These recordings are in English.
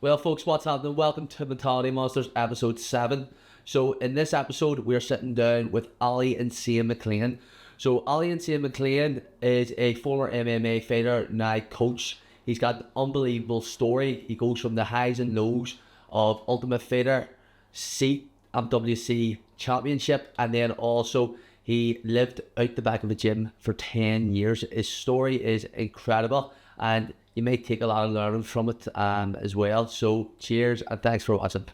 Well, folks, what's happening? Welcome to Mentality Monsters episode 7. So, in this episode, we're sitting down with Ali Insane Maclean. So, Ali Insane Maclean is a former MMA fighter, now coach. He's got an unbelievable story. He goes from the highs and lows of Ultimate Fighter, CWC Championship, and then also he lived out the back of the gym for 10 years. His story is incredible, and you may take a lot of learning from it as well. So cheers and thanks for watching.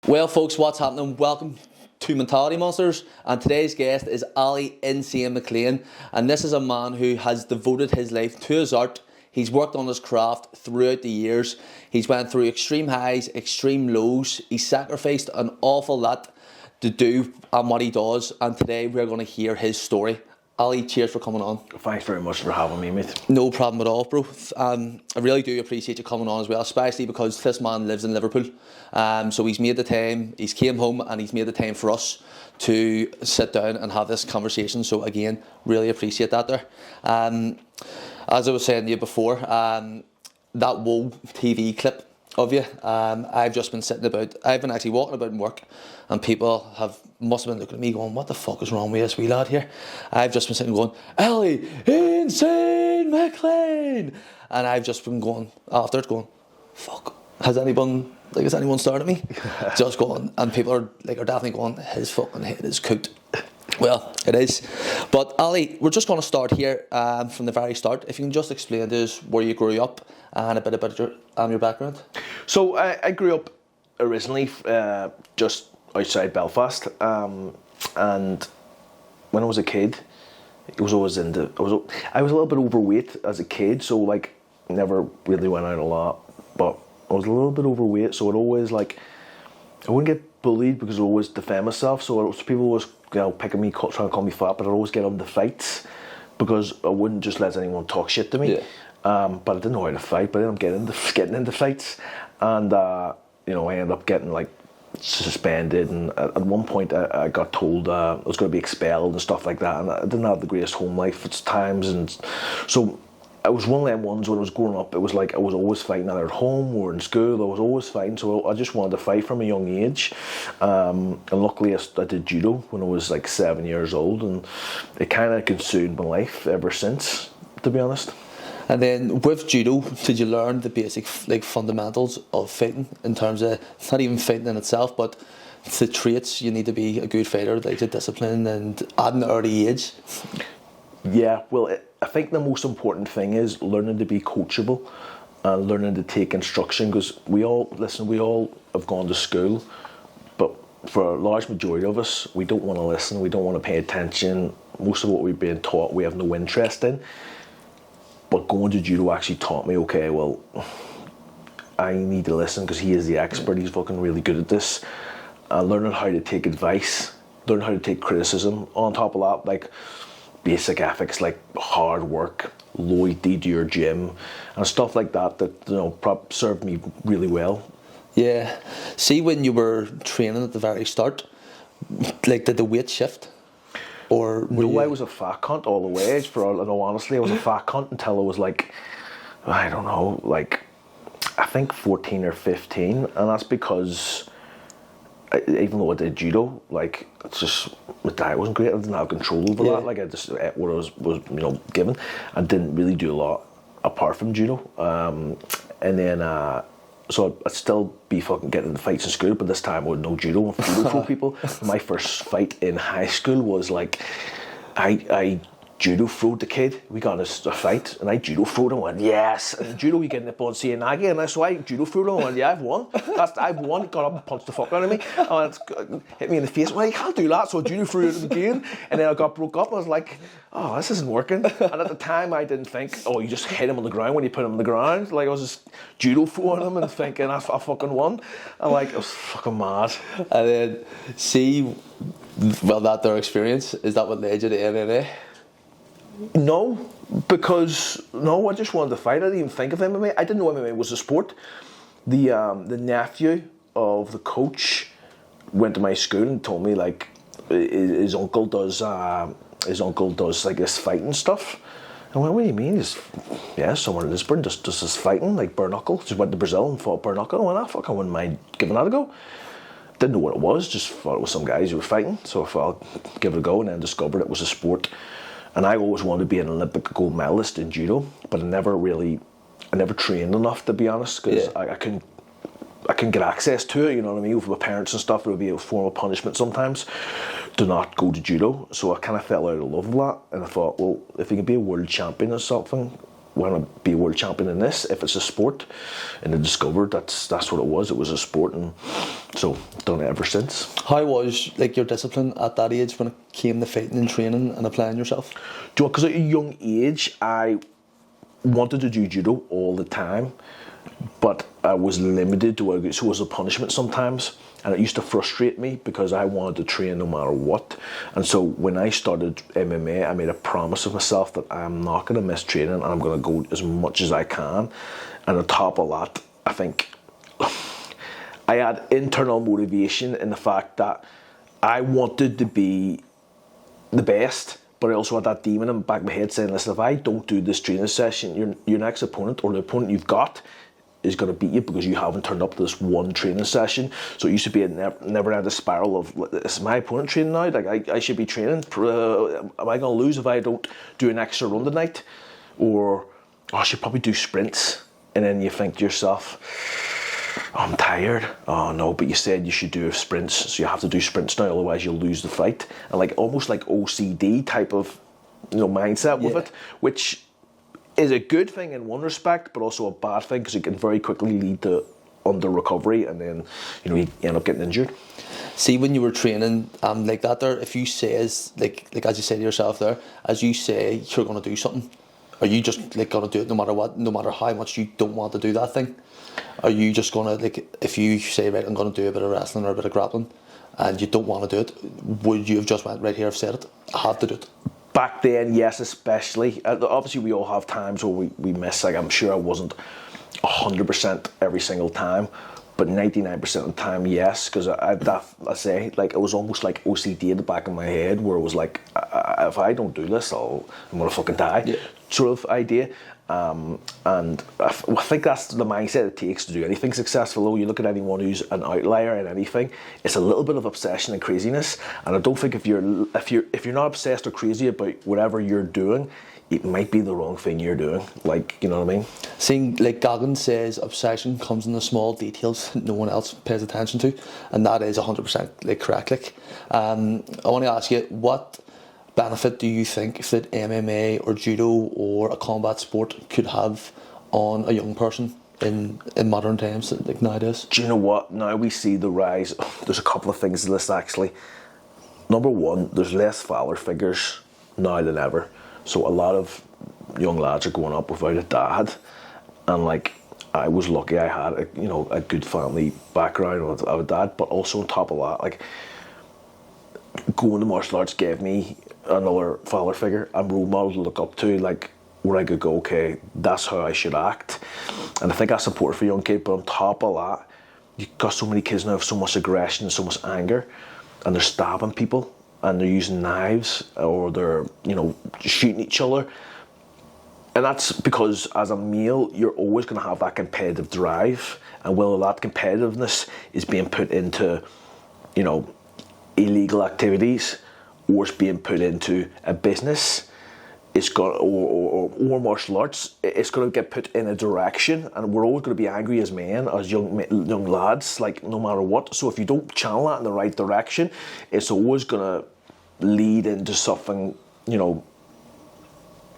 Well, folks, what's happening? Welcome to Mentality Monsters, and today's guest is Ali Insane Maclean, and this is a man who has devoted his life to his art. He's worked on his craft throughout the years. He's went through extreme highs, extreme lows. He sacrificed an awful lot to do what he does, and today we're going to hear his story. Ali, cheers for coming on. Thanks very much for having me, mate. No problem at all, bro. I really do appreciate you coming on as well, especially because this man lives in Liverpool. So he's made the time, he's came home and he's made the time for us to sit down and have this conversation. So again, really appreciate that there. As I was saying to you before, that Whoa TV clip of you, I've just been I've been actually walking about in work, and people must have been looking at me going, what the fuck is wrong with this wee lad here? I've just been sitting going, Ali Insane Maclean, and I've just been going after it going, fuck, has anyone started me? Just going, and people are definitely going, his fucking head is cooked. Well, it is. But Ali, we're just going to start here from the very start. If you can just explain to us where you grew up and a bit about your background. So I grew up originally just outside Belfast, and when I was a kid, I was a little bit overweight as a kid, so never really went out a lot, but I was a little bit overweight, so it always I wouldn't get bullied because I always defend myself, so people always picking me, trying to call me fat, but I'd always get into fights because I wouldn't just let anyone talk shit to me. Yeah. But I didn't know how to fight, but then I'm getting into fights, and I ended up getting suspended, and at one point I got told I was going to be expelled and stuff like that, and I didn't have the greatest home life at times, and so I was one of them ones when I was growing up. It was I was always fighting, either at home or in school. I was always fighting, so I just wanted to fight from a young age, and luckily I did judo when I was 7 years old, and it kind of consumed my life ever since, to be honest. And then with judo, did you learn the basic fundamentals of fighting in terms of not even fighting in itself, but the traits you need to be a good fighter, like the discipline and at an early age? Yeah, well, I think the most important thing is learning to be coachable and learning to take instruction, because we all have gone to school, but for a large majority of us, we don't want to listen, we don't want to pay attention. Most of what we've been taught, we have no interest in. But going to judo actually taught me, okay, well, I need to listen because he is the expert, he's fucking really good at this. Learning how to take advice, learning how to take criticism. On top of that, basic ethics like hard work, loyalty to your gym, and stuff like that served me really well. Yeah. See, when you were training at the very start, did the weight shift? Or I was a fat cunt all the way. Honestly, I was a fat cunt until I was I don't know, I think 14 or 15, and that's because even though I did judo, it's just my diet wasn't great. I didn't have control over that. I just ate what I was given. I didn't really do a lot apart from judo, and then. So I'd still be fucking getting into fights in school, but this time I would know judo and judo for people. My first fight in high school was I judo throwed the kid. We got in a fight, and I judo throwed him and went, yes. And judo, we get in the ball Nagi, and so I judo throwed him and went, yeah, I've won. I've won. Got up and punched the fuck out of me. And hit me in the face. Well, you can't do that. So I judo threw it again. And then I got broke up. And I was like, oh, this isn't working. And at the time, I didn't think, oh, you just hit him on the ground when you put him on the ground. Like, I was just judo throwing him and thinking, I fucking won. And like, I was fucking mad. And then, see, well, that their experience, is that what led you to MMA? No, because I just wanted to fight. I didn't even think of MMA. I didn't know MMA was a sport. The nephew of the coach went to my school and told me like his uncle does like this fighting stuff. I went, what do you mean? Someone in Lisbon does this fighting, like bare knuckle. Just went to Brazil and fought bare knuckle. I went, I wouldn't mind giving that a go. Didn't know what it was, just thought it was some guys who were fighting. So I thought I'd give it a go, and then discovered it was a sport. And I always wanted to be an Olympic gold medalist in judo, but I never trained enough, to be honest, because I couldn't get access to it, you know what I mean? With my parents and stuff, it would be a form of punishment sometimes to not go to judo. So I kind of fell out of love with that, and I thought, well, if you can be a world champion or something, why not be a world champion in this, if it's a sport? And I discovered that's what it was. It was a sport, and so done it ever since. How was like your discipline at that age when it came to fighting and training and applying yourself? Do you know, because at a young age, I wanted to do judo all the time, but I was limited to what so it was a punishment sometimes, and it used to frustrate me because I wanted to train no matter what. And so when I started MMA, I made a promise of myself that I'm not going to miss training, and I'm going to go as much as I can. And on top of that, I think I had internal motivation in the fact that I wanted to be the best, but I also had that demon in the back of my head saying, listen, if I don't do this training session, your next opponent, or the opponent you've got, is going to beat you because you haven't turned up to this one training session. So it used to be a never-ending spiral of, is my opponent training now? Like, I should be training. Am I going to lose if I don't do an extra run tonight? Or, I should probably do sprints. And then you think to yourself, I'm tired. Oh no, but you said you should do sprints, so you have to do sprints now, otherwise you'll lose the fight. And like almost like OCD type of mindset with it, which is a good thing in one respect, but also a bad thing because it can very quickly lead to under recovery, and then you end up getting injured. See, when you were training like that there, if you say like as you say to yourself there, as you say you're going to do something, are you just like going to do it no matter what, no matter how much you don't want to do that thing? Are you just going to, like, if you say, right, I'm going to do a bit of wrestling or a bit of grappling, and you don't want to do it, would you have just went, right here, I've said it, I have to do it? Back then, yes, especially. Obviously, we all have times where we miss. Like, I'm sure I wasn't 100% every single time, but 99% of the time, yes. Because I say, like, it was almost like OCD in the back of my head, where it was like, if I don't do this, I'm gonna fucking die, sort of idea. And I think that's the mindset it takes to do anything successful. Though you look at anyone who's an outlier in anything, it's a little bit of obsession and craziness. And I don't think if you're not obsessed or crazy about whatever you're doing, it might be the wrong thing you're doing. Like, you know what I mean? Seeing, like Goggins says, obsession comes in the small details no one else pays attention to, and that is 100% like correct. Like, I want to ask you, what benefit do you think that MMA or judo or a combat sport could have on a young person in modern times, like nowadays? Do you know what? Now we see the rise. There's a couple of things to this actually. Number one, there's less father figures now than ever. So a lot of young lads are growing up without a dad, and like I was lucky I had a good family background with a dad, but also on top of that, like going to martial arts gave me another father figure, a role model to look up to, like where I could go, okay, that's how I should act. And I think that's support for young kids. But on top of that, you've got so many kids now with so much aggression and so much anger, and they're stabbing people and they're using knives, or they're shooting each other. And that's because as a male, you're always going to have that competitive drive, and whether that competitiveness is being put into illegal activities, or it's being put into a business, it's got or martial arts, it's going to get put in a direction, and we're always going to be angry as men, as young lads, like no matter what. So if you don't channel that in the right direction, it's always going to lead into something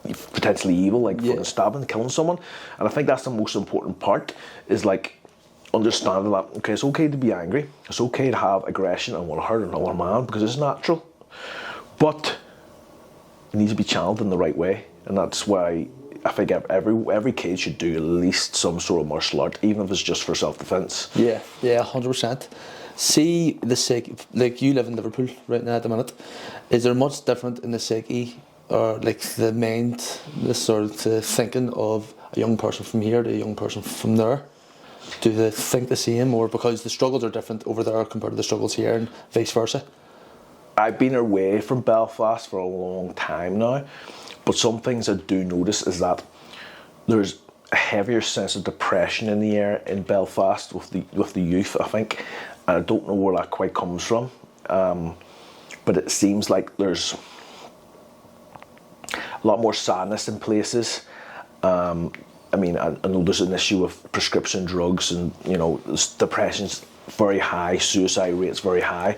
potentially evil, like fucking stabbing, killing someone. And I think that's the most important part, is like understanding that, okay, it's okay to be angry, it's okay to have aggression and want to hurt another man, because it's natural, but it needs to be channeled in the right way. And that's why I think every kid should do at least some sort of martial art, even if it's just for self-defense. Yeah, 100%. See the psyche, like you live in Liverpool right now at the minute. Is there much different in the psyche, or like the mind, the sort of thinking of a young person from here to a young person from there? Do they think the same, or because the struggles are different over there compared to the struggles here, and vice versa? I've been away from Belfast for a long time now, but some things I do notice is that there's a heavier sense of depression in the air in Belfast with the youth, I think, and I don't know where that quite comes from, but it seems like there's a lot more sadness in places. I mean, I know there's an issue with prescription drugs, and you know, depression's very high, suicide rate's very high,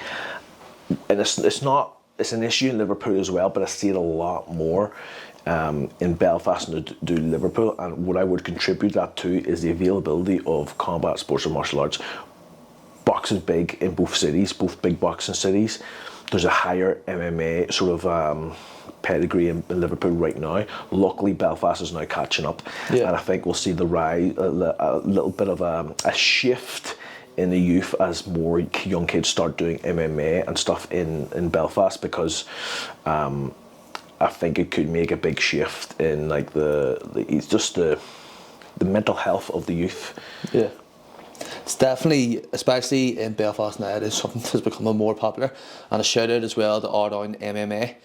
and it's an issue in Liverpool as well, but I see it a lot more in Belfast than I do Liverpool. And what I would contribute that to is the availability of combat sports and martial arts. Boxing's big in both cities, both big boxing cities. There's a higher MMA sort of pedigree in Liverpool right now. Luckily, Belfast is now catching up, and I think we'll see the rise, a little bit of a shift in the youth as more young kids start doing MMA and stuff in Belfast, because I think it could make a big shift in like it's just the mental health of the youth. Yeah. It's definitely, especially in Belfast now, it is something that's becoming more popular. And a shout out as well to Ardown MMA,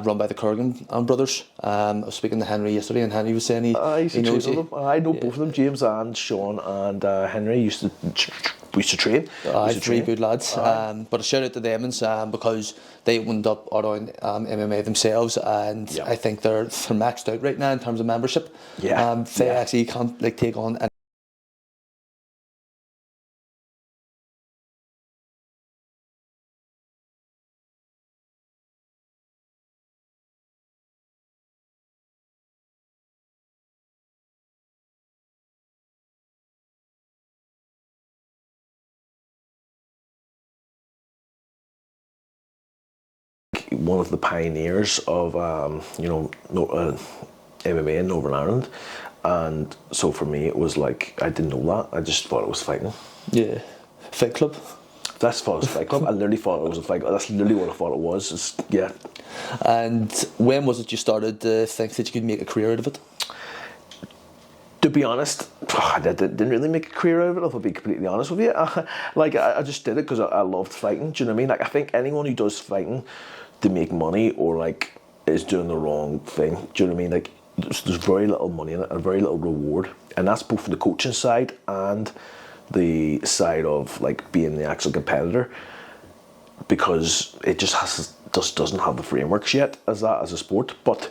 run by the Kurgan brothers. I was speaking to Henry yesterday, and Henry was saying he knows them. I know both of them, James and Sean and Henry used to train. Three good lads. But a shout out to them because they opened up Ardown MMA themselves, and I think they're maxed out right now in terms of membership. They actually can't like take on one of the pioneers of MMA in Northern Ireland, and so for me it was like, I didn't know that, I just thought it was fighting. Fight Club. That's thought it was a fight club. I literally thought it was a fight club. That's literally what I thought it was. And when was it you started to think that you could make a career out of it? To be honest, I didn't really make a career out of it, if I'll be completely honest with you. I just did it because I loved fighting. Do you know what I mean? Like, I think anyone who does fighting to make money or like is doing the wrong thing. Do you know what I mean? Like, there's very little money in it and very little reward, and that's both from the coaching side and the side of like being the actual competitor, because it just doesn't have the frameworks yet as a sport. But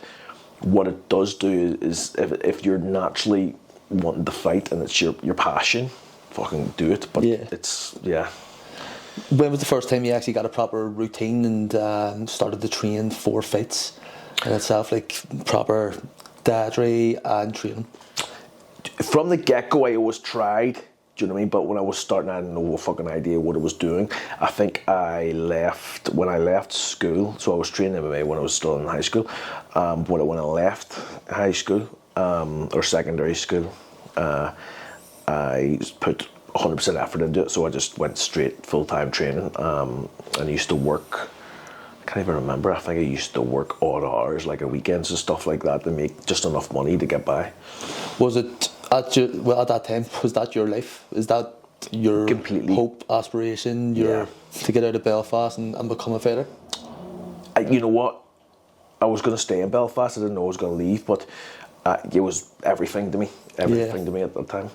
what it does do is, if you're naturally wanting to fight and it's your passion, fucking do it. But When was the first time you actually got a proper routine and started to train for fights in itself, like proper dietary and training? From the get-go, I always tried. Do you know what I mean? But when I was starting, I had no fucking idea what I was doing. I think when I left school, so I was training MMA when I was still in high school. When I left high school, or secondary school, I put 100% effort into it, so I just went straight full-time training, and I used to work, I can't even remember, I think I used to work odd hours, like at weekends and stuff like that, to make just enough money to get by. Was it, at that time, was that your life? Is that your completely hope, aspiration, to get out of Belfast and become a fighter? You know what? I was going to stay in Belfast, I didn't know I was going to leave, but it was everything to me. Everything to me at that time,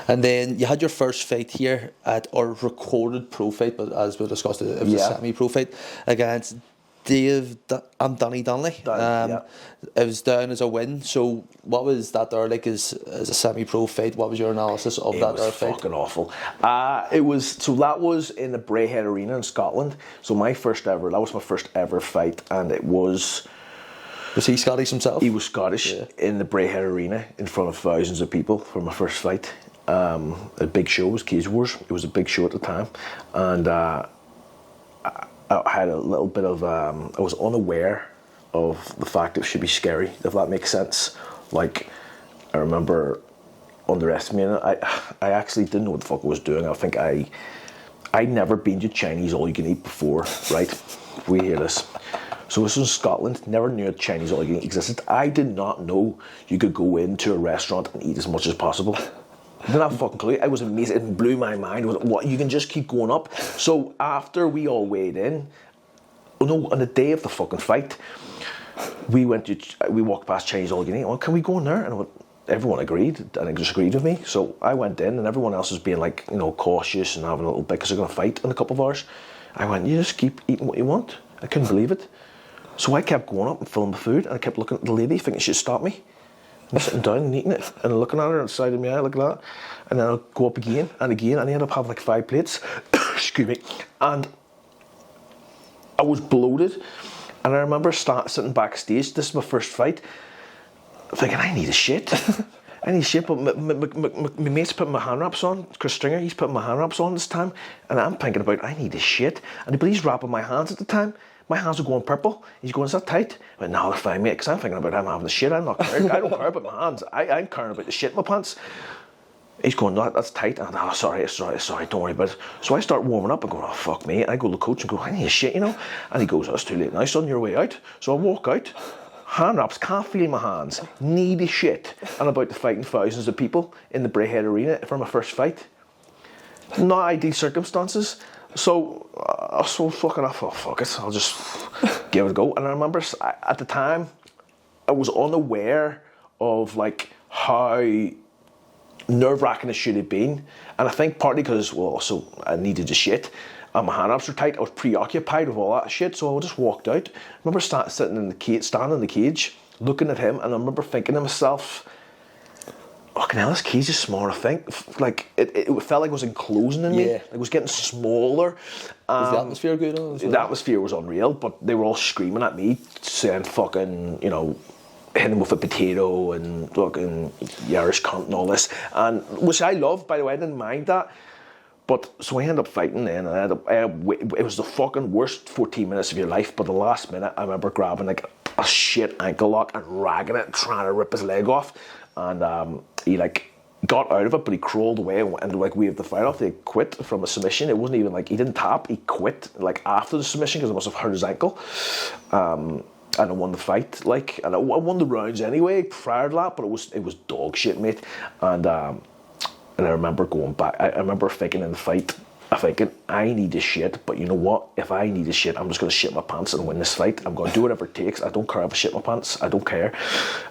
And then you had your first fight here or recorded pro fight, but as we discussed, it was a semi-pro fight against Danny Donnelly. It was down as a win. So what was that there like as a semi-pro fight? What was your analysis of that there fight? It was fucking awful. That was in the Braehead Arena in Scotland. So that was my first ever fight, and it was Was he Scottish himself? He was Scottish in the Braehead Arena in front of thousands of people for my first fight. A big show, it was Cage Wars. It was a big show at the time, and I had a little bit of. I was unaware of the fact it should be scary, if that makes sense. Like, I remember underestimating it. I actually didn't know what the fuck I was doing. I think I'd never been to Chinese all you can eat before, right? We hear this. So this was in Scotland, never knew Chinese all you can eat existed. I did not know you could go into a restaurant and eat as much as possible. I didn't have a fucking clue. I was amazed. It blew my mind. What, you can just keep going up. So after we all weighed in, on the day of the fucking fight, we walked past Chinese all you can eat. Well, can we go in there? And everyone agreed, and they just agreed with me. So I went in, and everyone else was being like, cautious and having a little bit because they're going to fight in a couple of hours. I went, you just keep eating what you want. I couldn't believe it. So I kept going up and filling the food, and I kept looking at the lady thinking she'd stop me. And sitting down and eating it, and looking at her on the side of my eye like that. And then I'll go up again and again, and I end up having like 5 plates. Excuse me. And I was bloated. And I remember sitting backstage, this is my first fight, thinking, I need a shit. I need a shit, but my mate's putting my hand wraps on, Chris Stringer, he's putting my hand wraps on this time, and I'm thinking about, I need a shit. But he's wrapping my hands at the time. My hands are going purple. He's going, is that tight? I went, no, they're fine, mate, because I'm thinking about I'm having the shit. I don't care about my hands. I'm caring about the shit in my pants. He's going, no, that's tight. And I'm, sorry, don't worry about it. So I start warming up and going, oh, fuck me. And I go to the coach and go, I need a shit, And he goes, oh, it's too late now, son, your way out. So I walk out, hand wraps, can't feel my hands, need a shit. And about to fighting thousands of people in the Braehead Arena for my first fight. Not ideal circumstances. So I was so fucking off, oh, fuck it, I'll just give it a go. And I remember at the time, I was unaware of like how nerve-wracking it should have been. And I think partly because, also I needed to shit, and my hand wraps were tight, I was preoccupied with all that shit, so I just walked out. I remember standing in the cage, looking at him, and I remember thinking to myself, fucking hell, this cage is smaller, I think. Like, it felt like it was enclosing in me. Yeah. It was getting smaller. Was the atmosphere good on? The atmosphere was unreal, but they were all screaming at me, saying fucking, hit him with a potato and fucking Irish cunt and all this. And, which I loved, by the way, I didn't mind that. But, so I ended up fighting then, and it was the fucking worst 14 minutes of your life, but the last minute, I remember grabbing like a shit ankle lock and ragging it, trying to rip his leg off. And he like got out of it, but he crawled away and like waved the fight off. He quit from a submission. It wasn't even like he didn't tap. He quit like after the submission because it must have hurt his ankle. And I won the fight. Like, and I won the rounds anyway prior to that, but it was dog shit, mate. And I remember going back. I remember thinking in the fight, I need to shit, but you know what? If I need to shit, I'm just going to shit my pants and win this fight. I'm going to do whatever it takes. I don't care if I shit my pants. I don't care.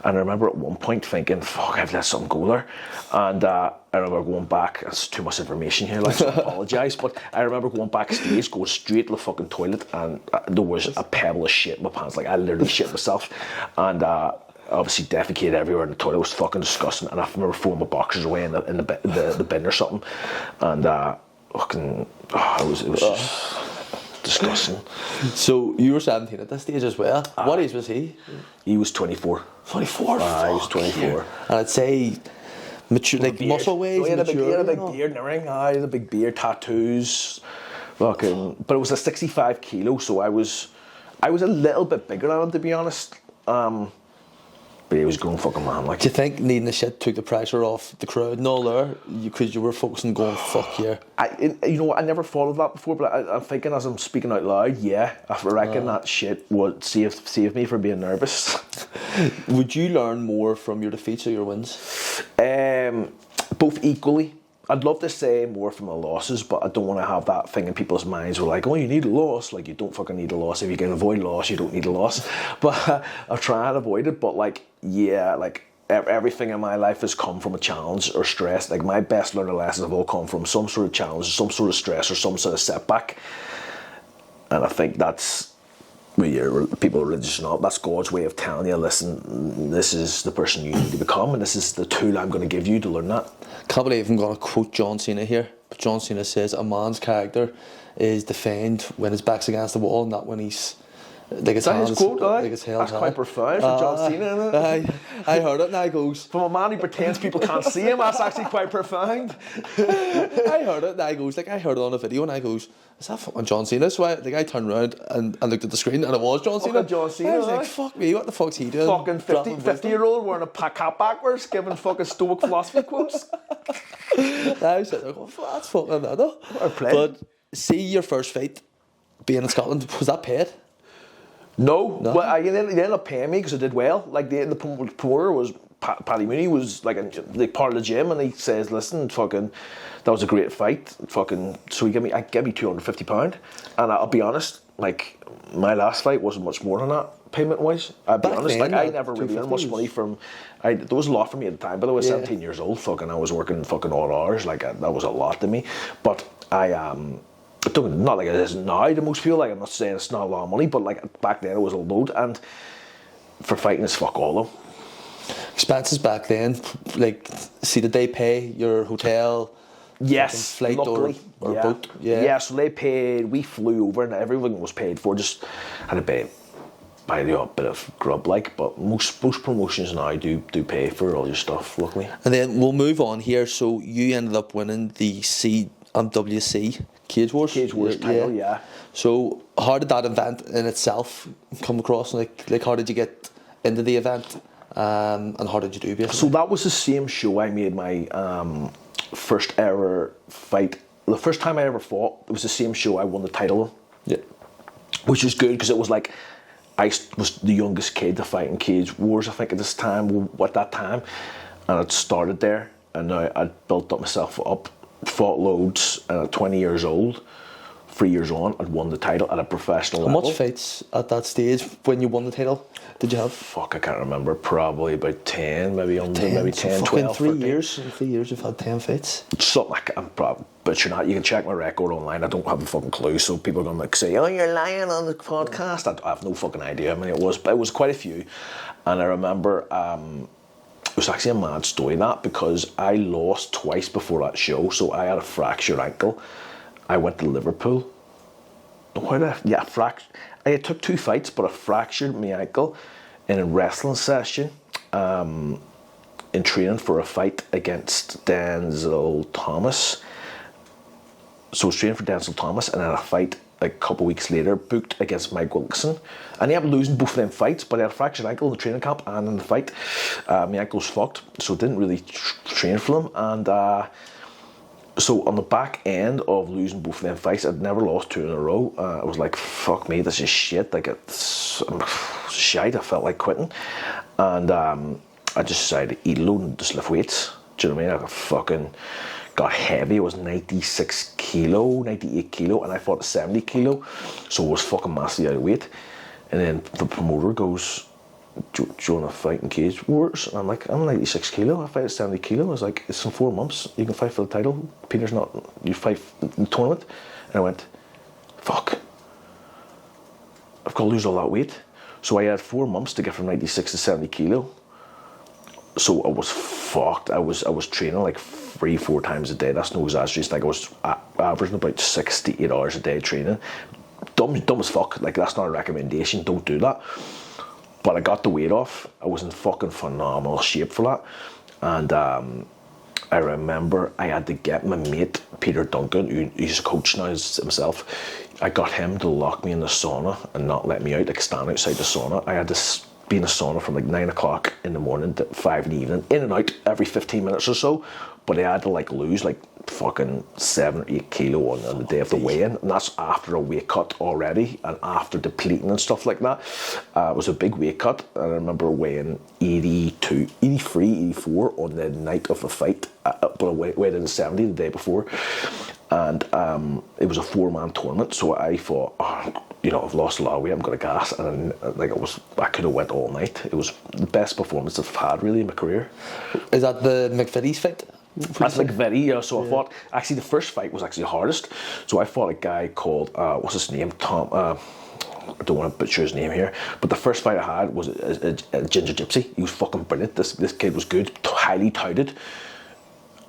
And I remember at one point thinking, fuck, I've let something go there. And I remember going back. That's too much information here, like, so I apologise. But I remember going backstage, going straight to the fucking toilet, and there was a pebble of shit in my pants. Like, I literally shit myself. And obviously defecated everywhere in the toilet. It was fucking disgusting. And I remember throwing my boxers away in the bin or something. And fucking, it was just disgusting. So you were 17 at this stage as well. What age was he? He was 24. 24? He was 24. And I'd say mature, like muscle ways. He had a big beard and everything. He had a big beard, tattoos. Fucking, but it was a 65 kilo, so I was a little bit bigger than him, to be honest. But he was a grown fucking man. Like, do you think needing the shit took the pressure off the crowd and all there? Because you were focusing going, fuck yeah. I never thought of that before, but I'm thinking as I'm speaking out loud, yeah, I reckon that shit would save me from being nervous. Would you learn more from your defeats or your wins? Both equally. I'd love to say more from the losses, but I don't want to have that thing in people's minds where like, oh, you need a loss. Like, you don't fucking need a loss. If you can avoid loss, you don't need a loss. But I'll try and avoid it. But like, yeah, like everything in my life has come from a challenge or stress. Like, my best learned lessons have all come from some sort of challenge, some sort of stress, or some sort of setback. And I think that's, whether people are religious or not, that's God's way of telling you, listen, this is the person you need to become, and this is the tool I'm going to give you to learn that. Can't believe I'm going to quote John Cena here, but John Cena says a man's character is defined when his back's against the wall, not when he's Like his That is hands, quote, like his hands. that's quite profound for John Cena, isn't it? I heard it and I goes, From a man who pretends people can't see him, that's actually quite profound. I heard it and I goes, like I heard it on a video and I goes, is that fucking John Cena? So I turned around and looked at the screen and it was John Cena. John Cena, I was like, fuck me, what the fuck's he doing? Fucking 50-year-old wearing a cap backwards, giving fucking Stoic philosophy quotes. I was like, oh, that's fucking mad. What a play. But see your first fight being in Scotland, was that paid? No. Well, he ended up paying me because I did well. Like the promoter was Paddy Mooney was like part of the gym, and he says, "Listen, fucking, that was a great fight, fucking." So he gave me £250, and I'll be honest, like my last fight wasn't much more than that payment wise. I'll be honest, then, like I never really earned much money from. There was a lot for me at the time, but I was 17 years old. Fucking, I was working fucking odd hours. Like that was a lot to me, but not like it is now to most people. Like I'm not saying it's not a lot of money, but like back then it was a load, and for fighting it's fuck all though. Expenses back then, like, see, did they pay your hotel? Yes, flight luckily, or boat? Yeah, so they paid. We flew over, and everything was paid for. Just had to buy the odd bit of grub, like. But most promotions now do pay for all your stuff, luckily. And then we'll move on here. So you ended up winning the CWC Cage Wars title, yeah. So how did that event in itself come across? Like how did you get into the event? And how did you do, basically? So that was the same show I made my first ever fight. The first time I ever fought, it was the same show I won the title. Yeah. Which was good because it was like I was the youngest kid to fight in Cage Wars, I think, at that time. And I'd started there, and now I'd built up myself up, fought loads, and at 20 years old, 3 years on, I'd won the title at a professional level. How much fights at that stage when you won the title did you have? Fuck, I can't remember. Probably about 10, maybe 10, so 12. 3 years. In 3 years, you've had 10 fights. Something like I'm probably, but you're not. You can check my record online. I don't have a fucking clue. So people are gonna say, "Oh, you're lying on the podcast." I have no fucking idea how many it was, but it was quite a few. And I remember it was actually a mad story that because I lost twice before that show. So I had a fractured ankle. I went to Liverpool. I took 2 fights, but I fractured my ankle in a wrestling session in training for a fight against Denzel Thomas. So I was training for Denzel Thomas, and then a fight a couple of weeks later booked against Mike Wilkinson. And he ended up losing both of them fights, but I had a fractured ankle in the training camp and in the fight. My ankle was fucked, so I didn't really train for them. And so on the back end of losing both of them fights, I'd never lost 2 in a row. I was like, fuck me, this is shit. Like, I'm shite. I felt like quitting. And I just decided to eat a load and just lift weights. Do you know what I mean? I fucking got heavy. It was 98 kilo, and I fought at 70 kilo. So I was fucking massively out of weight. And then the promoter goes, do you want to fight in Cage Wars? And I'm like, I'm 96 kilo, I fight at 70 kilo. I was like, it's in 4 months, you can fight for the title. Peter's not, you fight in the tournament. And I went, fuck, I've got to lose all that weight. So I had 4 months to get from 96 to 70 kilo. So I was fucked. I was training like 3-4 times a day. That's no exaggeration. Like I was averaging about 6 to 8 hours a day training. Dumb as fuck. Like that's not a recommendation. Don't do that. But I got the weight off. I was in fucking phenomenal shape for that. And I remember I had to get my mate, Peter Duncan, who's a coach now himself. I got him to lock me in the sauna and not let me out, like stand outside the sauna. I had to be in the sauna from like 9 o'clock in the morning to 5 in the evening, in and out every 15 minutes or so. But I had to like lose like fucking 7 or 8 kilo on the day of the weigh-in, and that's after a weight cut already and after depleting and stuff like that. It was a big weight cut, and I remember weighing 82, 83, 84 on the night of the fight, but I weighed in 70 the day before. And it was a 4-man tournament, so I thought, I've lost a lot of weight, I'm going to gas, and I could have went all night. It was the best performance I've had really in my career. Is that the McVitie's fight? That's McVitie, yeah. So I fought, actually the first fight was actually the hardest. So I fought a guy called, what's his name, Tom, I don't want to butcher his name here, but the first fight I had was a Ginger Gypsy. He was fucking brilliant. This kid was good, highly touted.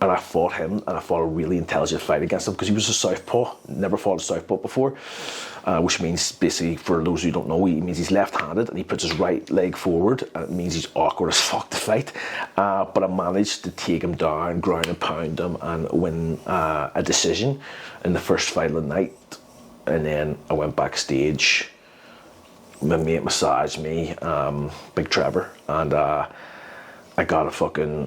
And I fought him, and I fought a really intelligent fight against him because he was a southpaw, never fought a southpaw before, which means basically, for those who don't know, he means he's left-handed and he puts his right leg forward, and it means he's awkward as fuck to fight. But I managed to take him down, ground and pound him, and win a decision in the first fight of the night. And then I went backstage. My mate massaged me, Big Trevor, and I got I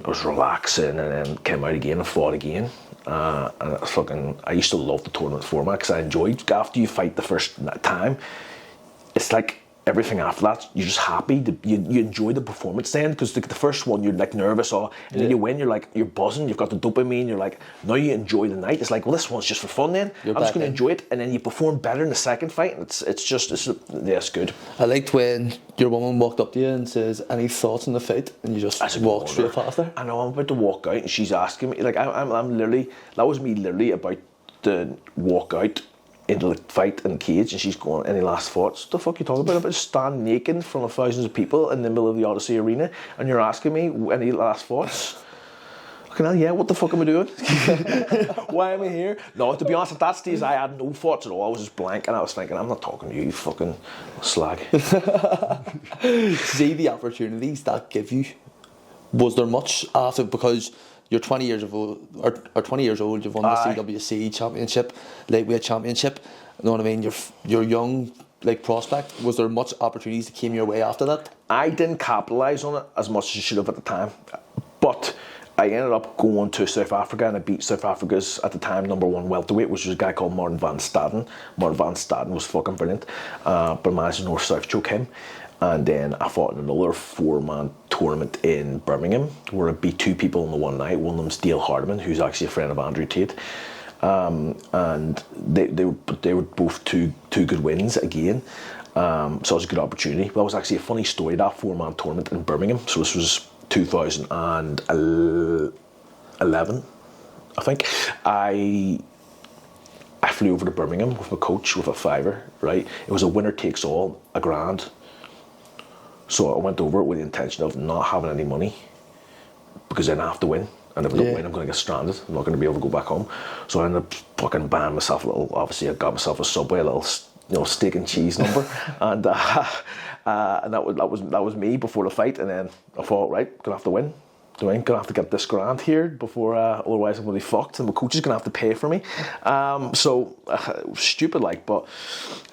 was relaxing, and then came out again and fought again. And it was I used to love the tournament format because I enjoyed, after you fight the first time, it's like everything after that, you're just happy. You enjoy the performance then, because the first one, you're like nervous, and then you win, you're buzzing, you've got the dopamine, you're like, now you enjoy the night. It's like, well, this one's just for fun then. I'm just going to enjoy it, and then you perform better in the second fight, and it's good. I liked when your woman walked up to you and says, any thoughts on the fight? And you just walked straight past her. I know, I'm about to walk out, and she's asking me, like, I'm literally, that was me literally about to walk out into the fight in the cage, and she's going, any last thoughts? What the fuck are you talking about? I'm about to stand naked in front of thousands of people in the middle of the Odyssey Arena, and you're asking me any last thoughts? Fucking hell, yeah, what the fuck am I doing? Why am I here? No, to be honest, at that stage, I had no thoughts at all. I was just blank, and I was thinking, I'm not talking to you, you fucking slag. See the opportunities that give you. Was there much after, because you're 20 years old, or 20 years old, you've won the CWC championship, lightweight championship, you know what I mean, you're young, like, prospect. Was there much opportunities that came your way after that? I didn't capitalise on it as much as I should have at the time, but I ended up going to South Africa, and I beat South Africa's, at the time, #1 welterweight, which was a guy called Martin van Staden. Martin van Staden was fucking brilliant, but I managed to north-south choke him. And then I fought in another 4-man tournament in Birmingham, where I beat 2 people in the one night. One of them's Dale Hardiman, who's actually a friend of Andrew Tate. And they were both two good wins again. So it was a good opportunity. But that was actually a funny story, that 4-man tournament in Birmingham. So this was 2011, I think. I flew over to Birmingham with my coach with a fiver, right? It was a winner takes all, $1,000. So I went over it with the intention of not having any money, because then I have to win. And if I don't win, I'm going to get stranded. I'm not going to be able to go back home. So I ended up fucking buying myself a little, obviously I got myself a Subway, a little, steak and cheese number. and that was me before the fight. And then I thought, right, going to have to win. Going to have to get this grand here before, otherwise I'm going to be fucked, and my coach is going to have to pay for me. It was stupid, like, but,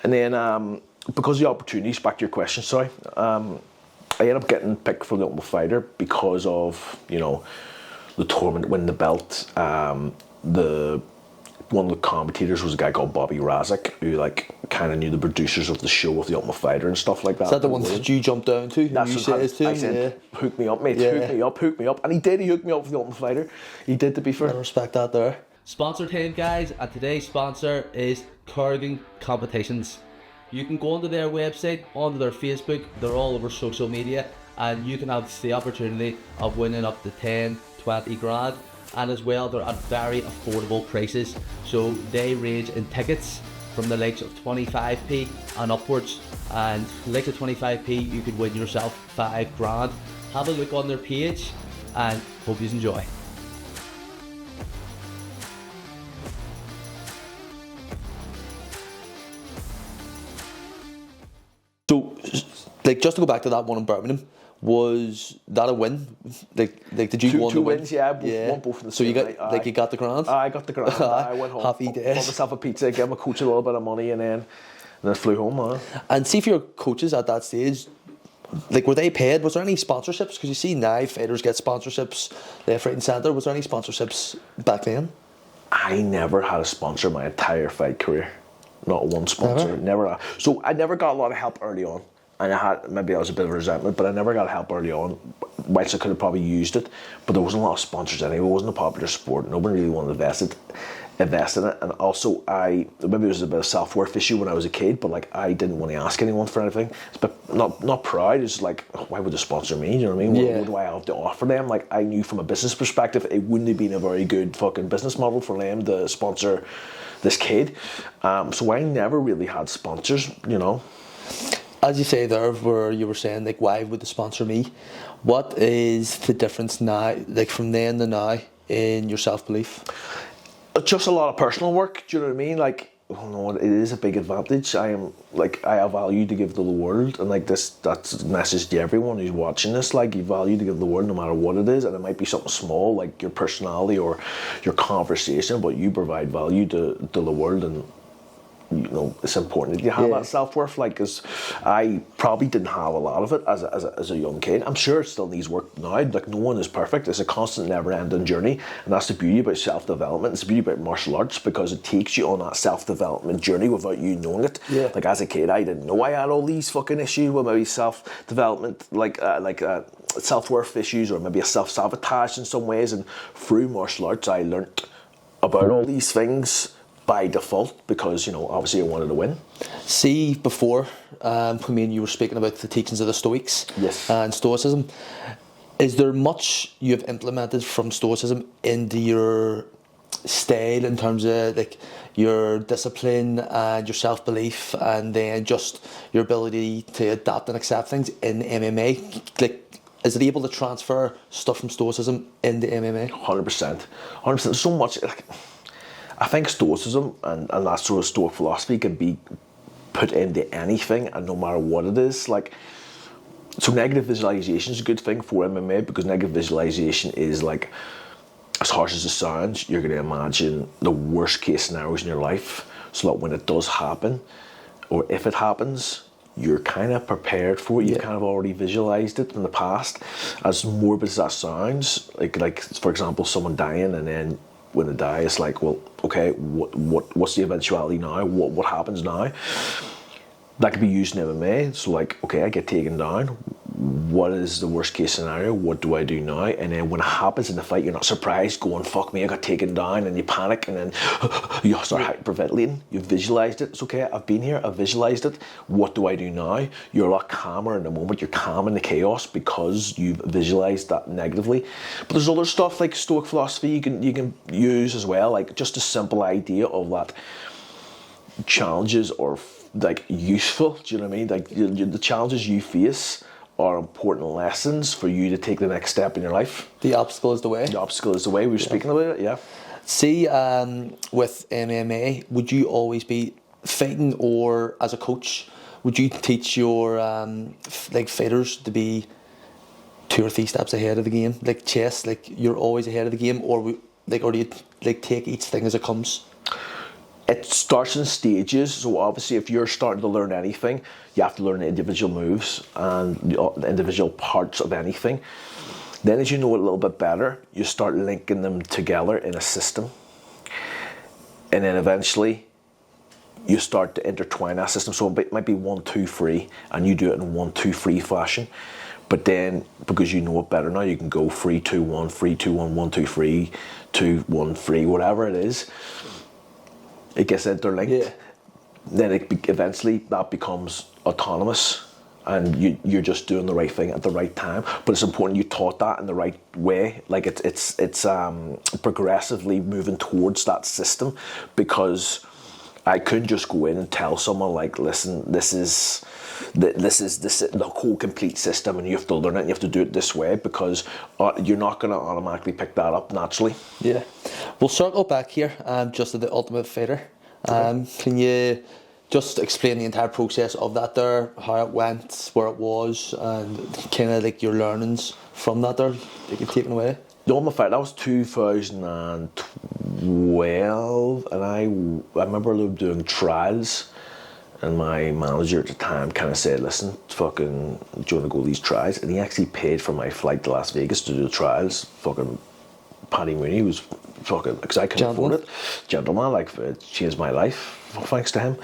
and then, because of the opportunities, back to your question, sorry, I ended up getting picked for the Ultimate Fighter because of, the tournament, winning the belt. One of the commentators was a guy called Bobby Razik, who kind of knew the producers of the show of the Ultimate Fighter and stuff like that. Is that the one that you jumped down to? That's what I said, hook me up, mate, hook me up. And he did, he hooked me up for the Ultimate Fighter. He did, to be fair. I respect that there. Sponsor time, guys, and today's sponsor is Kurgan Competitions. You can go onto their website, onto their Facebook, they're all over social media, and you can have the opportunity of winning up to 10, 20 grand, and as well they're at very affordable prices. So they range in tickets from the likes of 25p and upwards, and like the 25p you could win yourself 5 grand. Have a look on their page and hope you enjoy. So, just to go back to that one in Birmingham, was that a win? Did you win? Two wins, yeah. Won both in the same night. You got the grand? I got the grand. I went home. Happy days. Bought myself a pizza, gave my coach a little bit of money, and then flew home. And see, for your coaches at that stage, were they paid? Was there any sponsorships? Because you see now fighters get sponsorships left, right and centre. Was there any sponsorships back then? I never had a sponsor my entire fight career. Not one sponsor. Never. So I never got a lot of help early on. And maybe I was a bit of a resentment, but I never got help early on, whilst I could have probably used it. But there wasn't a lot of sponsors anyway. It wasn't a popular sport. Nobody really wanted to invest in it. And also, maybe it was a bit of self-worth issue when I was a kid, but I didn't want to ask anyone for anything. But not proud. It's why would they sponsor me? You know what I mean? What do I have to offer them? I knew from a business perspective, it wouldn't have been a very good fucking business model for them to sponsor this kid. So I never really had sponsors, As you say there, where you were saying, why would they sponsor me? What is the difference now, from then to now, in your self-belief? Just a lot of personal work. Do you know what I mean? Like, oh no, it is a big advantage. I have value to give to the world, and like that's a message to everyone who's watching this. Like, you value to give the world no matter what it is, and it might be something small like your personality or your conversation, but you provide value to the world, and you know it's important that you have that self-worth. Like, because I probably didn't have a lot of it as a young kid. I'm sure it still needs work now. Like, no one is perfect. It's a constant, never-ending journey, and that's the beauty about self-development. It's the beauty about martial arts, because it takes you on that self-development journey without you knowing it. Like, as a kid, I didn't know I had all these fucking issues with maybe self-development, like self-worth issues, or maybe a self-sabotage in some ways. And through martial arts, I learnt about all these things by default, because, you know, obviously I wanted to win. See, before, when me and you were speaking about the teachings of the Stoics and Stoicism, is there much you have implemented from Stoicism into your style in terms of like your discipline and your self-belief, and then just your ability to adapt and accept things in MMA? Like, is it able to transfer stuff from Stoicism into MMA? 100%. 100%. So much. Like, I think Stoicism and that sort of Stoic philosophy can be put into anything, and no matter what it is. Like, so negative visualization is a good thing for MMA, because negative visualization is like, as harsh as it sounds, you're going to imagine the worst case scenarios in your life, so that when it does happen, or if it happens, you're kind of prepared for it. You've kind of already visualized it in the past. As morbid as that sounds, like for example, someone dying, and then when they die, it's like, well, okay, what's the eventuality now? What happens now? That could be used in MMA. So like, okay, I get taken down. What is the worst case scenario? What do I do now? And then when it happens in the fight, you're not surprised, going, fuck me, I got taken down, and you panic, and then you start hyperventilating. You've visualized it. It's okay, I've been here, I've visualized it. What do I do now? You're a lot calmer in the moment. You're calm in the chaos, because you've visualized that negatively. But there's other stuff like Stoic philosophy you can use as well, like just a simple idea of that challenges are like useful. Do you know what I mean? Like, the challenges you face are important lessons for you to take the next step in your life. The obstacle is the way. The obstacle is the way. We were speaking about it, yeah. See, with MMA, would you always be fighting, or as a coach, would you teach your like fighters to be 2 or 3 steps ahead of the game, like chess, like you're always ahead of the game, or do you like take each thing as it comes? It starts in stages. So obviously, if you're starting to learn anything, you have to learn the individual moves and the individual parts of anything. Then as you know it a little bit better, you start linking them together in a system. And then eventually, you start to intertwine that system. So it might be 1, 2, 3, and you do it in 1, 2, 3 fashion. But then, because you know it better now, you can go 3, 2, 1, 3, 2, 1, 1, 2, 3, 2, 1, 3, whatever it is. It gets interlinked. Yeah. Then eventually that becomes autonomous, and you're just doing the right thing at the right time. But it's important you taught that in the right way. Like, it's progressively moving towards that system, because I couldn't just go in and tell someone, like, listen, this is the whole complete system, and you have to learn it, and you have to do it this way, because you're not going to automatically pick that up naturally. Yeah. We'll circle back here just to the Ultimate Fighter. Can you just explain the entire process of that there, how it went, where it was, and kind of like your learnings from that there that you've taken away? The Ultimate Fighter, that was 2012, and I remember doing trials. And my manager at the time kind of said, listen, fucking, do you want to go to these trials? And he actually paid for my flight to Las Vegas to do the trials. Fucking Paddy Mooney was fucking, because I couldn't afford it. Gentleman, like, it changed my life, thanks to him.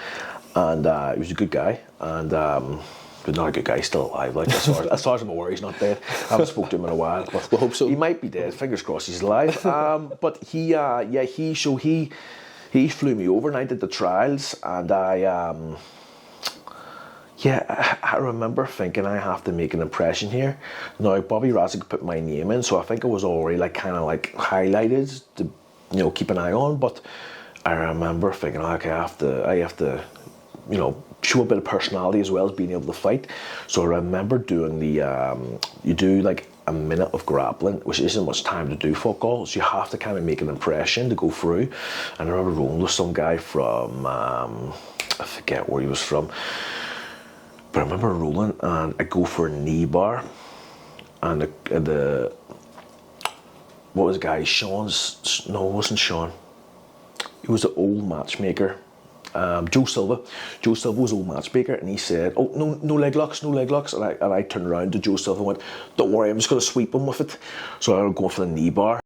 And he was a good guy. And, but not a good guy, he's still alive. Like, as far as I'm aware, he's not dead. I haven't spoken to him in a while. But we'll hope so. He might be dead. Fingers crossed he's alive. But he flew me over, and I did the trials, and I remember thinking, I have to make an impression here. Now, Bobby Razek put my name in, so I think it was already like kind of like highlighted to, you know, keep an eye on. But I remember thinking, okay, I have to, you know, show a bit of personality as well as being able to fight. So I remember doing the, you do like a minute of grappling, which isn't much time to do fuck all, so you have to kind of make an impression to go through. And I remember rolling with some guy from, I forget where he was from, but I remember rolling and I go for a knee bar, and the what was the guy, Sean's, no, it wasn't Sean, he was the old matchmaker, Joe Silva. Joe Silva was old matchmaker, and he said, "Oh, no leg locks, no leg locks." And I turned around to Joe Silva and went, "Don't worry, I'm just going to sweep him with it." So I was going for the knee bar.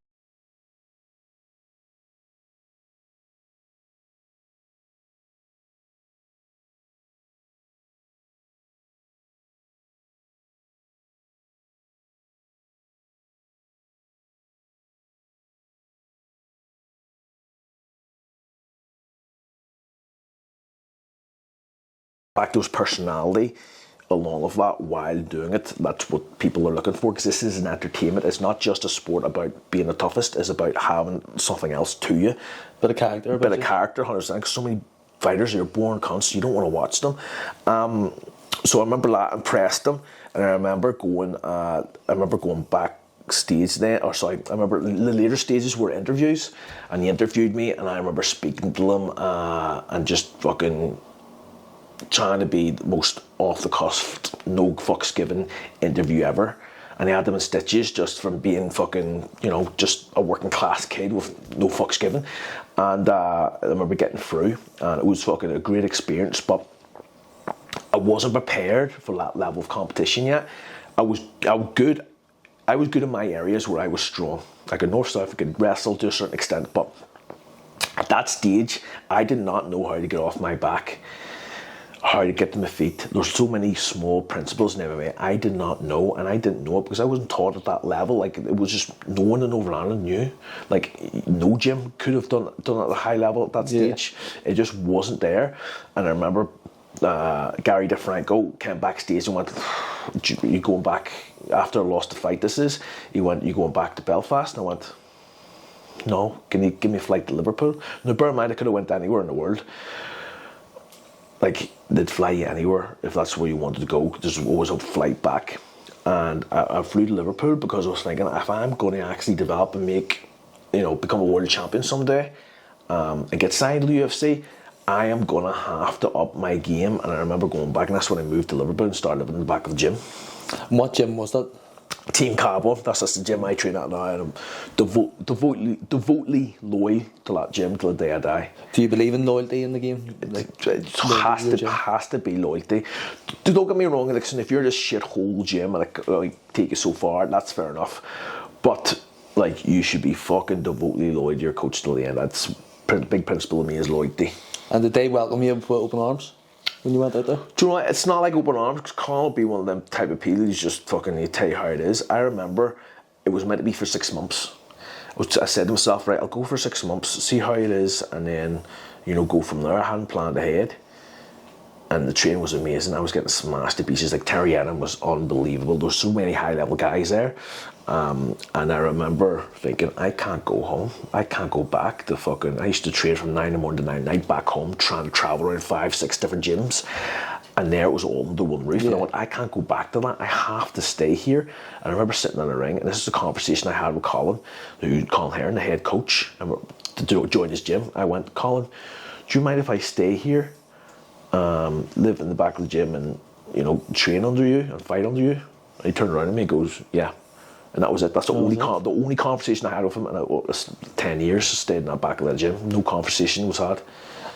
Fact, there was personality along with that while doing it. That's what people are looking for, because this is an entertainment. It's not just a sport about being the toughest. It's about having something else to you. Bit of character. A bit of character, 100%. Because so many fighters are born cunts, you don't want to watch them. So I remember that impressed them, and I remember going backstage then, or sorry, I remember the later stages were interviews, and he interviewed me, and I remember speaking to them and just fucking trying to be the most off the cuff, no fucks given interview ever. And he had them in stitches just from being fucking, you know, just a working class kid with no fucks given. And I remember getting through, and it was fucking a great experience, but I wasn't prepared for that level of competition yet. I was good in my areas where I was strong. Like in North-South, I could wrestle to a certain extent, but at that stage, I did not know how to get off my back, how to get to my feet. There's so many small principles in MMA I did not know, and I didn't know it because I wasn't taught at that level. Like, it was just no one in Northern Ireland knew. Like, no gym could have done it at a high level at that stage. Yeah. It just wasn't there. And I remember Gary DeFranco came backstage and went, "You going back after I lost the fight? This is." He went, "You going back to Belfast?" And I went, "No, can you give me a flight to Liverpool?" Now, bear in mind, I could have went anywhere in the world. Like, they'd fly you anywhere if that's where you wanted to go. There's always a flight back. And I flew to Liverpool because I was thinking, if I'm going to actually develop and make, you know, become a world champion someday, and get signed to the UFC, I am going to have to up my game. And I remember going back, and that's when I moved to Liverpool and started living in the back of the gym. And what gym was that? Team Cabo. That's the gym I train at now, and I'm devotedly loyal to that gym till the day I die. Do you believe in loyalty in the game? Like, it has to be loyalty. Don't get me wrong, like, if you're this shithole gym and it like, take you so far, that's fair enough. But like, you should be fucking devotedly loyal to your coach till the end. That's a big principle of me, is loyalty. And did they welcome you with open arms when you went out there? Do you know what? It's not like open arms, because Caine will be one of them type of people who's just fucking, he'll tell you how it is. I remember it was meant to be for 6 months. I said to myself, right, I'll go for 6 months, see how it is, and then, you know, go from there. I hadn't planned ahead. And the training was amazing. I was getting smashed to pieces. Like, Terry Adam was unbelievable. There were so many high-level guys there. And I remember thinking, I can't go home. I can't go back to fucking... I used to train from 9 in the morning to 9 at night back home, trying to travel around 5-6 different gyms. And there it was all under one roof. Yeah. And I went, I can't go back to that. I have to stay here. And I remember sitting in the ring, and this is a conversation I had with Colin Heron, the head coach, to join his gym. I went, "Colin, do you mind if I stay here? Live in the back of the gym and, you know, train under you and fight under you?" And he turned around at me and goes, "Yeah." And that was it. That's the only conversation I had with him, and it was 10 years stayed in that back of the gym. No conversation was had.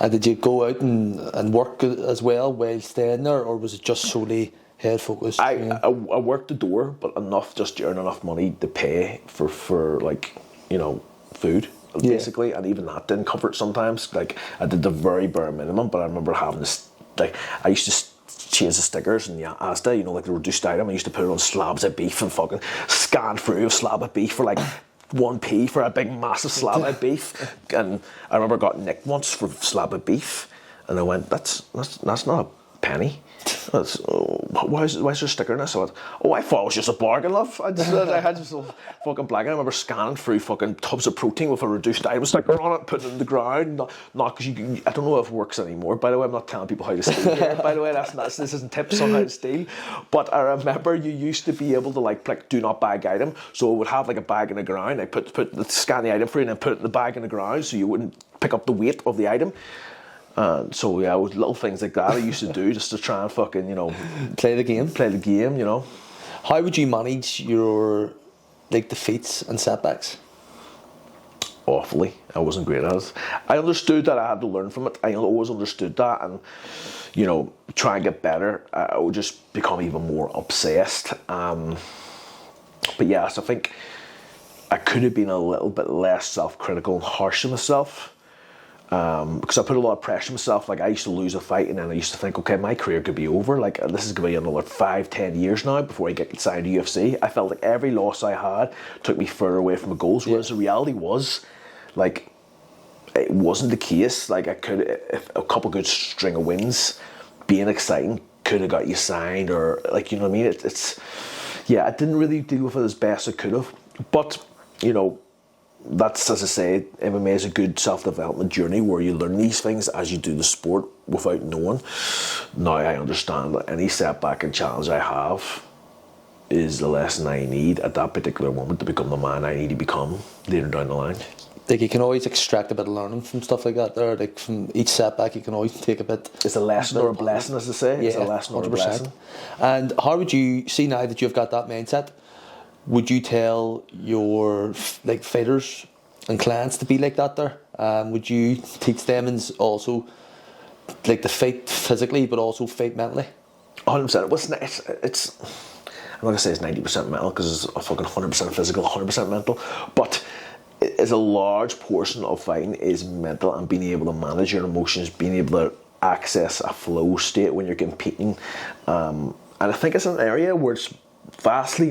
And did you go out and work as well while staying there, or was it just solely head focused? I worked the door, but enough just to earn enough money to pay for like, you know, food. Basically, and even that didn't cover it sometimes. Like, I did the very bare minimum, but I remember having this, like, I used to change the stickers in the Asda, you know, like the reduced item. I used to put it on slabs of beef and fucking scan through a slab of beef for like 1p for a big massive slab of beef. And I remember I got nicked once for a slab of beef, and I went, that's not a penny. why is there a sticker in this? I went, oh, I thought it was just a bargain, love. I had this fucking black. I remember scanning through fucking tubs of protein with a reduced item sticker on it, putting it in the ground. Not because I don't know if it works anymore. By the way, I'm not telling people how to steal here. By the way, this isn't tips on how to steal. But I remember you used to be able to like click do not bag item. So it would have like a bag in the ground. I scan the item for you and then put it in the bag in the ground so you wouldn't pick up the weight of the item. So yeah, it was little things like that I used to do just to try and fucking, play the game. How would you manage your defeats and setbacks? Awfully. I wasn't great at it. I understood that I had to learn from it. I always understood that, and try and get better. I would just become even more obsessed. But yes, I think I could have been a little bit less self-critical and harsh on myself. Because I put a lot of pressure on myself. Like, I used to lose a fight and then I used to think, okay, my career could be over. Like, this is going to be another 5-10 years now before I get signed to UFC. I felt like every loss I had took me further away from my goals, whereas the reality was, like, it wasn't the case. Like, if a couple good string of wins, being exciting, could have got you signed, or, like, you know what I mean? I didn't really deal with it as best I could have. But, that's, as I say, MMA is a good self-development journey where you learn these things as you do the sport without knowing. Now I understand that any setback and challenge I have is the lesson I need at that particular moment to become the man I need to become later down the line. Like, you can always extract a bit of learning from stuff like that there. Like, from each setback you can always take a bit. It's a lesson or a blessing, as they say. Yeah, it's a lesson 100%. Or a blessing. And how would you see, now that you've got that mindset, would you tell your fighters and clients to be like that there? Would you teach them and also to fight physically but also fight mentally? 100%. It's I'm not going to say it's 90% mental because it's fucking 100% physical, 100% mental, but it's a large portion of fighting is mental and being able to manage your emotions, being able to access a flow state when you're competing. And I think it's an area where it's vastly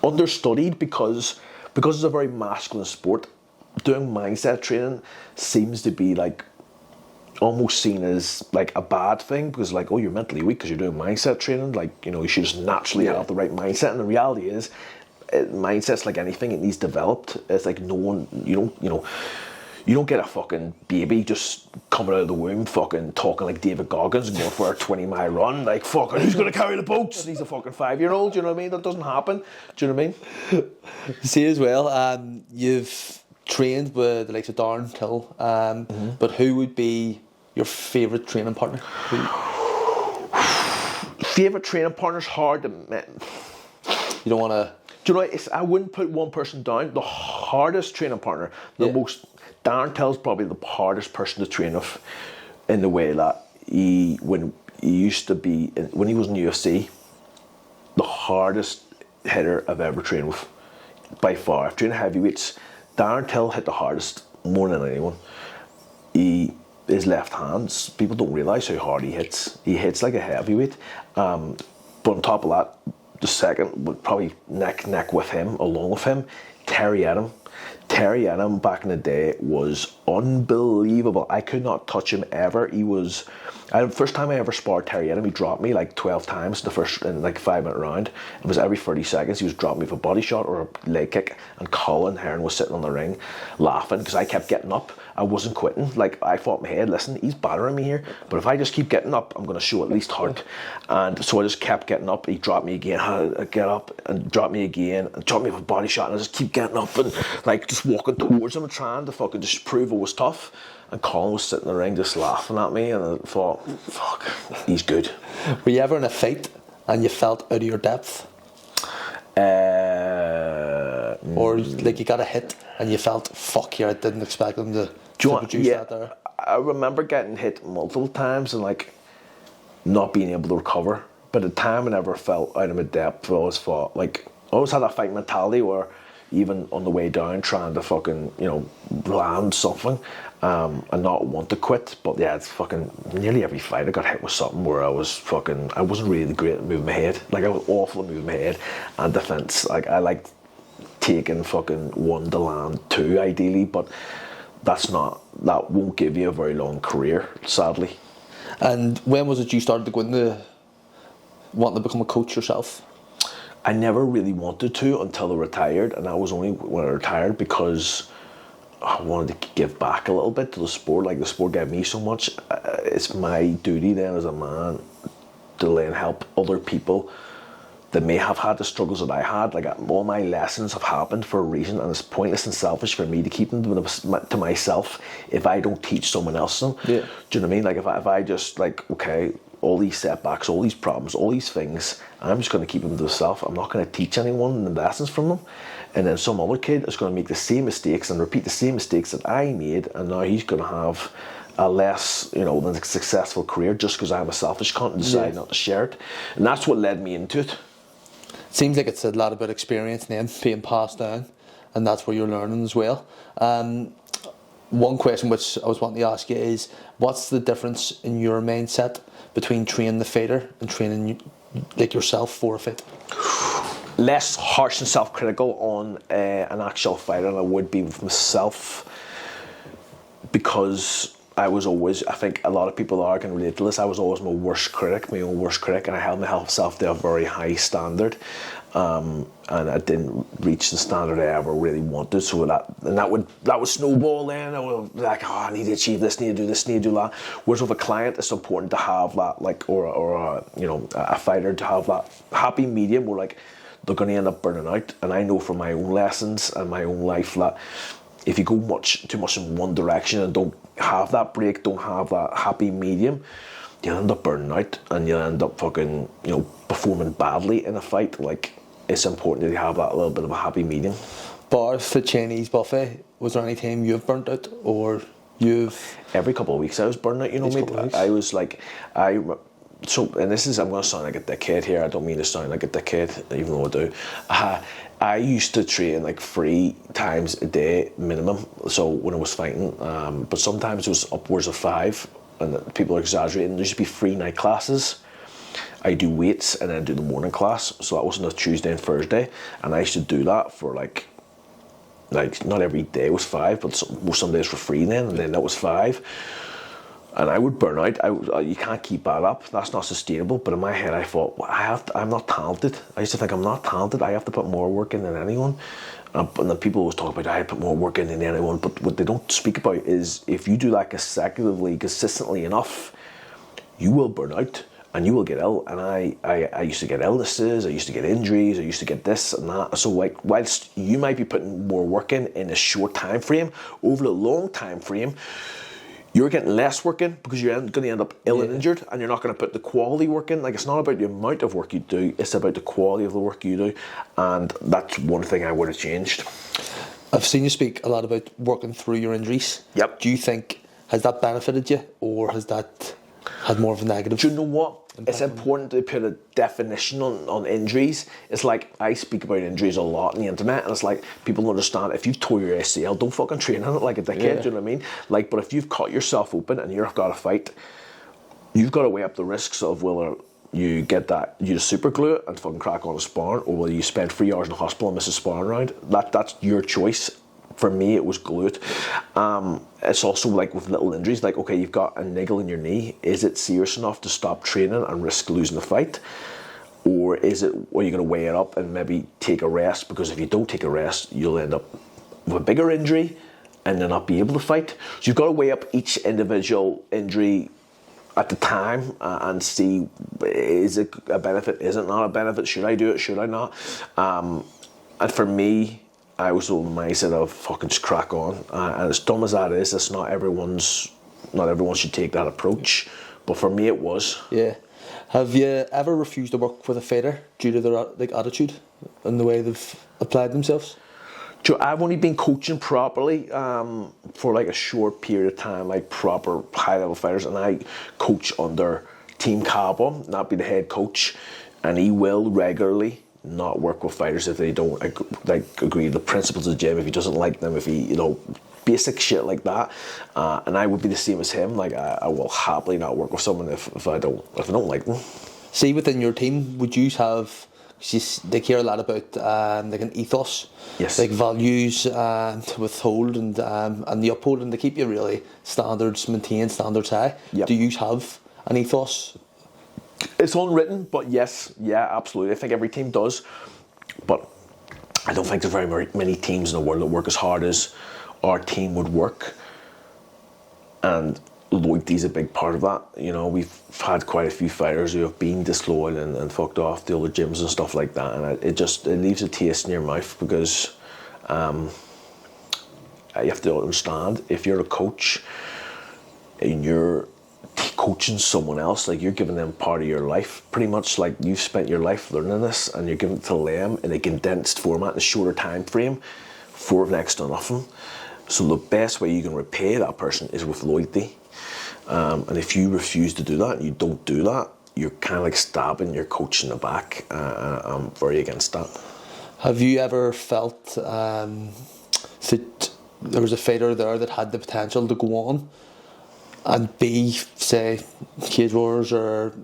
understudied because it's a very masculine sport. Doing mindset training seems to be almost seen as a bad thing, because you're mentally weak because you're doing mindset training. You should just naturally have the right mindset. And the reality is, mindset's like anything; it needs developed. It's like no one, you don't get a fucking baby just coming out of the womb fucking talking like David Goggins and going for a 20-mile run. Like, fucking, who's going to carry the boats? He's a fucking 5-year-old, you know what I mean? That doesn't happen. Do you know what I mean? See as well, you've trained with the likes of Darren Till, but who would be your favourite training partner? Favourite training partner's hard to... You don't want to... Do you know, I wouldn't put one person down. The hardest training partner, Darren Till's probably the hardest person to train with, in the way that when he was in UFC, the hardest hitter I've ever trained with, by far. I've trained heavyweights. Darren Till hit the hardest more than anyone. His left hands, people don't realise how hard he hits. He hits like a heavyweight. But on top of that, the second would probably neck with him, along with him, Terry Adam. Terry Adam back in the day was unbelievable. I could not touch him ever. The first time I ever sparred Terry Adam, he dropped me 12 times in a 5-minute round. It was every 30 seconds he was dropping me with a body shot or a leg kick, and Colin Heron was sitting on the ring laughing because I kept getting up. I wasn't quitting. I thought in my head, listen, he's battering me here, but if I just keep getting up, I'm going to show at least heart. And so I just kept getting up. He dropped me again. I get up and drop me again and drop me with a body shot, and I just keep getting up and just walking towards him and trying to fucking just prove I was tough. And Colin was sitting in the ring just laughing at me, and I thought, fuck, he's good. Were you ever in a fight and you felt out of your depth? Or you got a hit and you felt, fuck here, I didn't expect them to produce that there? I remember getting hit multiple times and not being able to recover. But at the time I never felt out of my depth. I always thought, I always had that fight mentality where even on the way down trying to fucking, land something and not want to quit. But yeah, it's fucking nearly every fight I got hit with something where I wasn't really great at moving my head. I was awful at moving my head and defence. I liked taking fucking one to land two ideally, but that won't give you a very long career, sadly. And when was it you started to go into wanting to become a coach yourself? I never really wanted to until I retired, and that was only when I retired because I wanted to give back a little bit to the sport. Like, the sport gave me so much. It's my duty then as a man to then help other people that may have had the struggles that I had. Like, all my lessons have happened for a reason, and it's pointless and selfish for me to keep them to myself if I don't teach someone else them. Yeah. Do you know what I mean? Like, if I just, like, okay, all these setbacks, all these problems, all these things, I'm just going to keep them to myself. I'm not going to teach anyone the lessons from them. And then some other kid is going to make the same mistakes and repeat the same mistakes that I made, and now he's going to have a less, than a successful career just because I'm a selfish cunt and decide not to share it. And that's what led me into it. Seems like it's a lot about experience then being passed down, and that's where you're learning as well. One question which I was wanting to ask you is, what's the difference in your mindset between training the fighter and training like yourself for a fight? Less harsh and self-critical on an actual fighter than I would be with myself, because I was always, I think a lot of people can relate to this, I was always my own worst critic, and I held myself to a very high standard, and I didn't reach the standard I ever really wanted. So that would snowball. Then I would be like, I need to achieve this, need to do this, need to do that. Whereas with a client, it's important to have that, like, or a fighter to have that happy medium where, like, they're going to end up burning out. And I know from my own lessons and my own life that if you go too much in one direction and don't have that break, don't have that happy medium, you'll end up burning out and you'll end up fucking, performing badly in a fight. Like, it's important that you have that little bit of a happy medium. Bar the Chinese buffet, was there any time you've burnt out, or you've... Every couple of weeks I was burning out, mate. I was like, so, and this is, I'm going to sound like a dickhead here, I don't mean to sound like a dickhead, even though I do. I used to train like 3 times a day minimum, so when I was fighting, but sometimes it was upwards of 5, and people are exaggerating. There used to be 3 night classes. I do weights and then do the morning class, so that was on a Tuesday and Thursday, and I used to do that for like not every day was 5, but some days were 3 then, and then that was 5. And I would burn out. You can't keep that up. That's not sustainable. But in my head, I thought, I'm not talented. I used to think I'm not talented. I have to put more work in than anyone. And then people always talk about I put more work in than anyone. But what they don't speak about is if you do that consecutively, consistently enough, you will burn out and you will get ill. And I used to get illnesses. I used to get injuries. I used to get this and that. So like, whilst you might be putting more work in a short time frame, over the long time frame, you're getting less work in because you're going to end up ill and injured, and you're not going to put the quality work in. Like, it's not about the amount of work you do, it's about the quality of the work you do, and that's one thing I would have changed. I've seen you speak a lot about working through your injuries. Yep. Do you think, has that benefited you, or has that had more of a negative? Do you know what? It's important to put a definition on injuries. It's like, I speak about injuries a lot on the internet, and it's like, people understand, if you've tore your ACL, don't fucking train on it like a dickhead, do you know what I mean? Like, but if you've cut yourself open and you've got to fight, you've got to weigh up the risks of whether you get that, you just super glue it and fucking crack on a sparring, or whether you spend 3 hours in the hospital and miss a sparring round. That's your choice. For me, it was glute. It's also like with little injuries, like, okay, you've got a niggle in your knee. Is it serious enough to stop training and risk losing the fight? Or are you going to weigh it up and maybe take a rest? Because if you don't take a rest, you'll end up with a bigger injury and then not be able to fight. So you've got to weigh up each individual injury at the time and see, is it a benefit? Is it not a benefit? Should I do it? Should I not? And for me, I was on the mindset of fucking just crack on, and as dumb as that is, it's not everyone should take that approach, but for me it was. Yeah. Have you ever refused to work with a fighter due to their attitude and the way they've applied themselves? I've only been coaching properly for like a short period of time, like proper high level fighters, and I coach under Team Cabo, not be the head coach, and he will regularly not work with fighters if they don't agree to the principles of the gym, if he doesn't like them, if he, basic shit like that. And I would be the same as him. Like, I will happily not work with someone if I don't like them. See, within your team, would you have, they care a lot about like an ethos, yes, like values to withhold and the uphold, and they keep you really standards, maintain standards high. Yep. Do you have Any thoughts? It's unwritten, but yes, yeah, absolutely. I think every team does, but I don't think there's very many teams in the world that work as hard as our team would work. And loyalty's a big part of that. You know, we've had quite a few fighters who have been disloyal and fucked off the other gyms and stuff like that, and it leaves a taste in your mouth, because you have to understand, if you're a coach and you're coaching someone else, like, you're giving them part of your life, pretty much. Like, you've spent your life learning this, and you're giving it to them in a condensed format, in a shorter time frame, for next to nothing. So the best way you can repay that person is with loyalty. And if you refuse to do that, and you don't do that, you're kind of like stabbing your coach in the back. I'm very against that. Have you ever felt that there was a fighter there that had the potential to go on and be, say, Cage Warriors or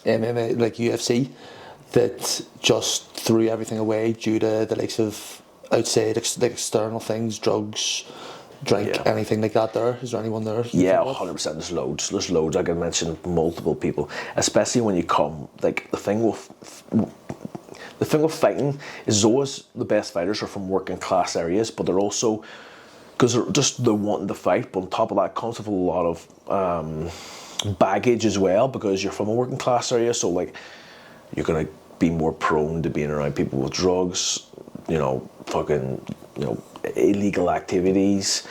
MMA, like UFC, that just threw everything away due to the likes of outside, external things, drugs, drink, anything like that? Is there anyone there? Yeah, 100%. There's loads. I can mention multiple people, especially when you come, like, the thing with fighting is always the best fighters are from working class areas, but they're also, because they're wanting to fight, but on top of that comes with a lot of baggage as well, because you're from a working class area, so, like, you're going to be more prone to being around people with drugs, illegal activities,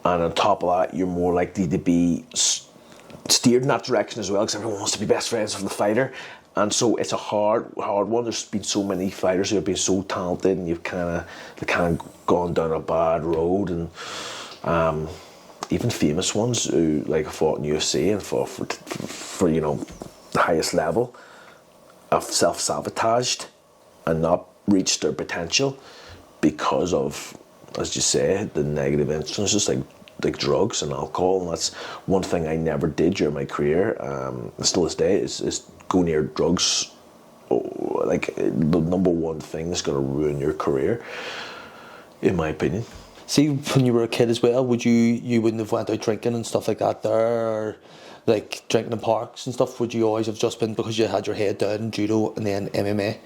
and on top of that, you're more likely to be steered in that direction as well, because everyone wants to be best friends with the fighter, and so it's a hard one. There's been so many fighters who have been so talented, and they've kind of gone down a bad road, and even famous ones who, like, fought in UFC and fought for the highest level, have self-sabotaged and not reached their potential because of, as you say, the negative influences like drugs and alcohol. And that's one thing I never did during my career, still this day, is go near drugs. Like, the number one thing that's going to ruin your career, in my opinion. See, when you were a kid as well, you wouldn't have went out drinking and stuff like that there, or like drinking in parks and stuff? Would you always have just been, because you had your head down in judo and then MMA,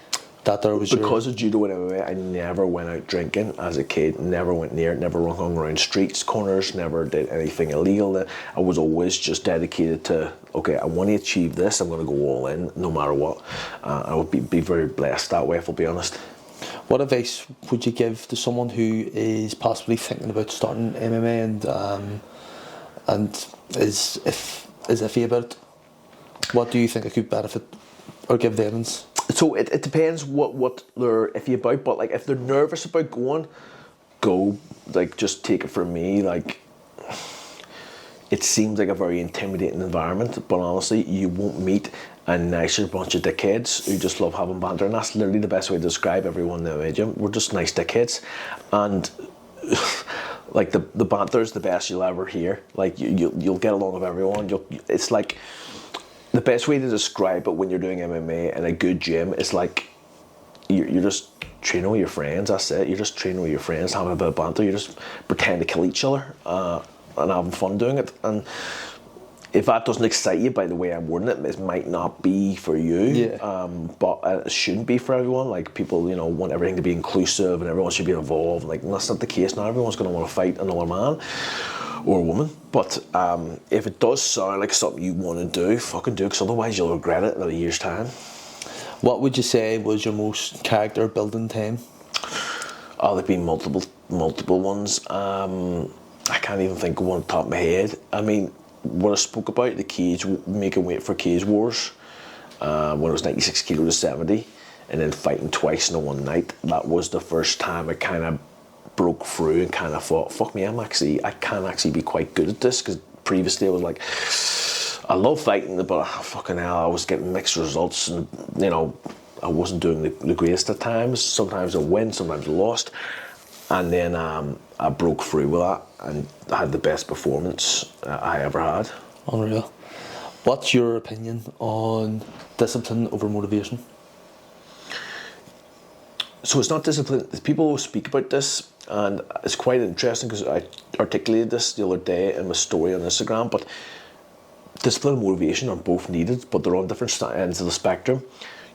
that there was because of judo and MMA, I never went out drinking as a kid. Never went near it. Never hung around streets, corners. Never did anything illegal. I was always just dedicated to, okay, I want to achieve this. I'm going to go all in, no matter what. I would be very blessed that way, if I'll be honest. What advice would you give to someone who is possibly thinking about starting MMA and is iffy about it? What do you think it could benefit or give them? So it depends what they're iffy about, but, like, if they're nervous about go. Like, just take it from me, like, it seems like a very intimidating environment, but honestly, you won't meet a nicer bunch of dickheads who just love having banter, and that's literally the best way to describe everyone in the gym. We're just nice dickheads, and like, the banter is the best you'll ever hear. Like, you'll get along with everyone. It's like, the best way to describe it when you're doing MMA in a good gym is like, you're just training with your friends. That's it. You're just training with your friends, having a bit of banter. You just pretend to kill each other and having fun doing it. And if that doesn't excite you by the way I'm wording it, it might not be for you. Yeah. But it shouldn't be for everyone. Like, people, want everything to be inclusive and everyone should be involved. Like, that's not the case. Not everyone's going to want to fight another man or a woman. But if it does sound like something you want to do, fucking do it, because otherwise you'll regret it in a year's time. What would you say was your most character building time? Oh, there've been multiple ones. I can't even think of one on the top of my head. I mean, what I spoke about, the cage, making weight for Cage Wars, when it was 96 kilo to 70, and then fighting twice in one night. That was the first time I kind of broke through and kind of thought, fuck me, I can actually be quite good at this, because previously I was like, I love fighting, but fucking hell, I was getting mixed results, and I wasn't doing the greatest at times. Sometimes I win, sometimes I lost, and then I broke through with that and had the best performance I ever had. Unreal. What's your opinion on discipline over motivation? So it's not discipline. People will speak about this, and it's quite interesting because I articulated this the other day in my story on Instagram, but discipline and motivation are both needed, but they're on different ends of the spectrum.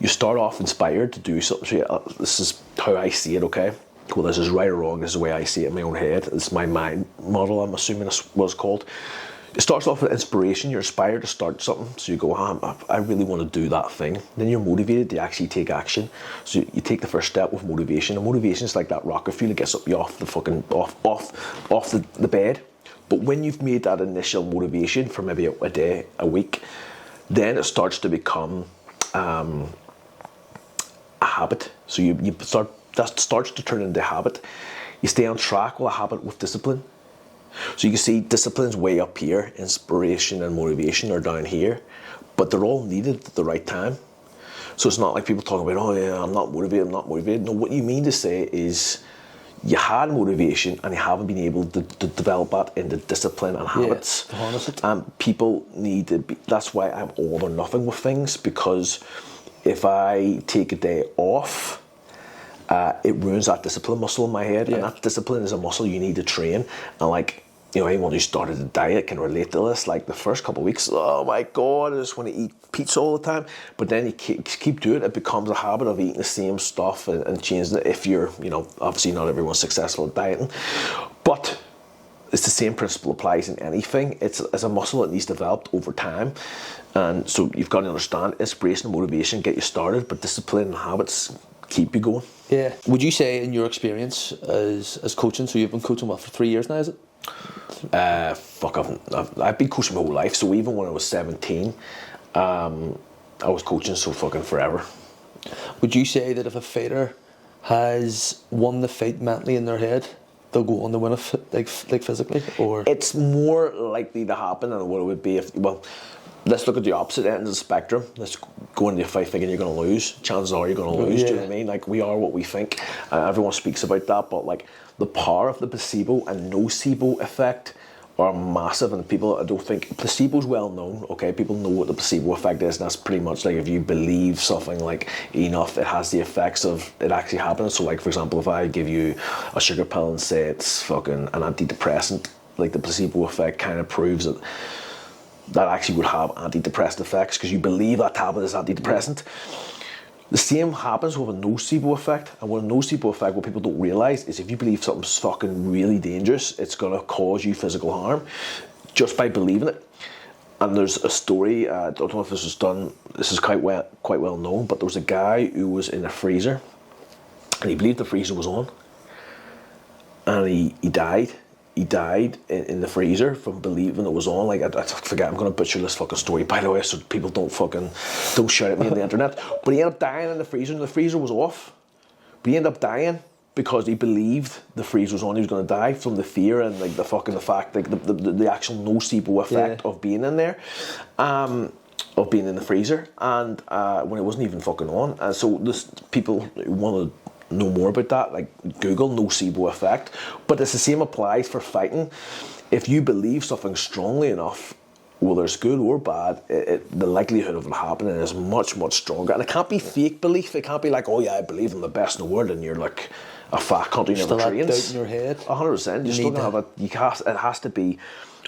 You start off inspired to do something. So this is how I see it, okay? Well, this is right or wrong. This is the way I see it in my own head. It's my mind model, I'm assuming that's what it's called. It starts off with inspiration. You're inspired to start something. So you go, I really want to do that thing. Then you're motivated to actually take action. So you take the first step with motivation. And motivation is like that rocket fuel that gets up you off the fucking, off the bed. But when you've made that initial motivation for maybe a day, a week, then it starts to become a habit. So that starts to turn into a habit. You stay on track with a habit with discipline. So you can see discipline's way up here, inspiration and motivation are down here, but they're all needed at the right time. So it's not like people talking about, oh yeah, I'm not motivated. No, what you mean to say is you had motivation and you haven't been able to develop that into discipline and habits. Yeah, to harness it. And people need to be, that's why I'm all or nothing with things, because if I take a day off, it ruins that discipline muscle in my head, and that discipline is a muscle you need to train. And like, you know, anyone who started a diet can relate to this. Like the first couple of weeks, oh my God, I just want to eat pizza all the time. But then you keep doing it, it becomes a habit of eating the same stuff and changing it. If you're, you know, obviously not everyone's successful at dieting, but it's the same principle applies in anything. It's a muscle that needs developed over time. And so you've got to understand inspiration and motivation get you started, but discipline and habits keep you going. Yeah. Would you say in your experience as coaching, so you've been coaching what, for 3 years now, is it? I've been coaching my whole life. So even when I was 17, I was coaching so fucking forever. Would you say that if a fighter has won the fight mentally in their head, they'll go on to win it like physically? Or it's more likely to happen than what it would be if, well, let's look at the opposite end of the spectrum. Let's go into a fight thinking you're going to lose. Chances are you're going to lose. Do you know what I mean? Like, we are what we think. Everyone speaks about that, but like the power of the placebo and nocebo effect are massive, and people, I don't think placebo's well known. Okay, people know what the placebo effect is, and that's pretty much like if you believe something like enough, it has the effects of it actually happening. So like, for example, if I give you a sugar pill and say it's fucking an antidepressant, like the placebo effect kind of proves that actually would have antidepressant effects because you believe that tablet is antidepressant. The same happens with a nocebo effect, and with a nocebo effect, what people don't realise is if you believe something's fucking really dangerous, it's going to cause you physical harm just by believing it. And there's a story, I don't know if this was done, this is quite well known, but there was a guy who was in a freezer and he believed the freezer was on, and he died. He died in the freezer from believing it was on. Like, I forget, I'm going to butcher this fucking story, by the way, so people don't shout at me on the internet. But he ended up dying in the freezer, and the freezer was off. But he ended up dying because he believed the freezer was on. He was going to die from the fear and like the fact, like the actual nocebo effect of being in there, of being in the freezer, and when it wasn't even fucking on. And so this people want to know more about that, like Google nocebo effect. But it's the same applies for fighting. If you believe something strongly enough, whether it's good or bad, the likelihood of it happening is much, much stronger. And it can't be fake belief. It can't be like, oh yeah, I believe I'm the best in the world, and you're like a fat cunt who never trains. Still doubt in your head. 100%. You still have it. It has to be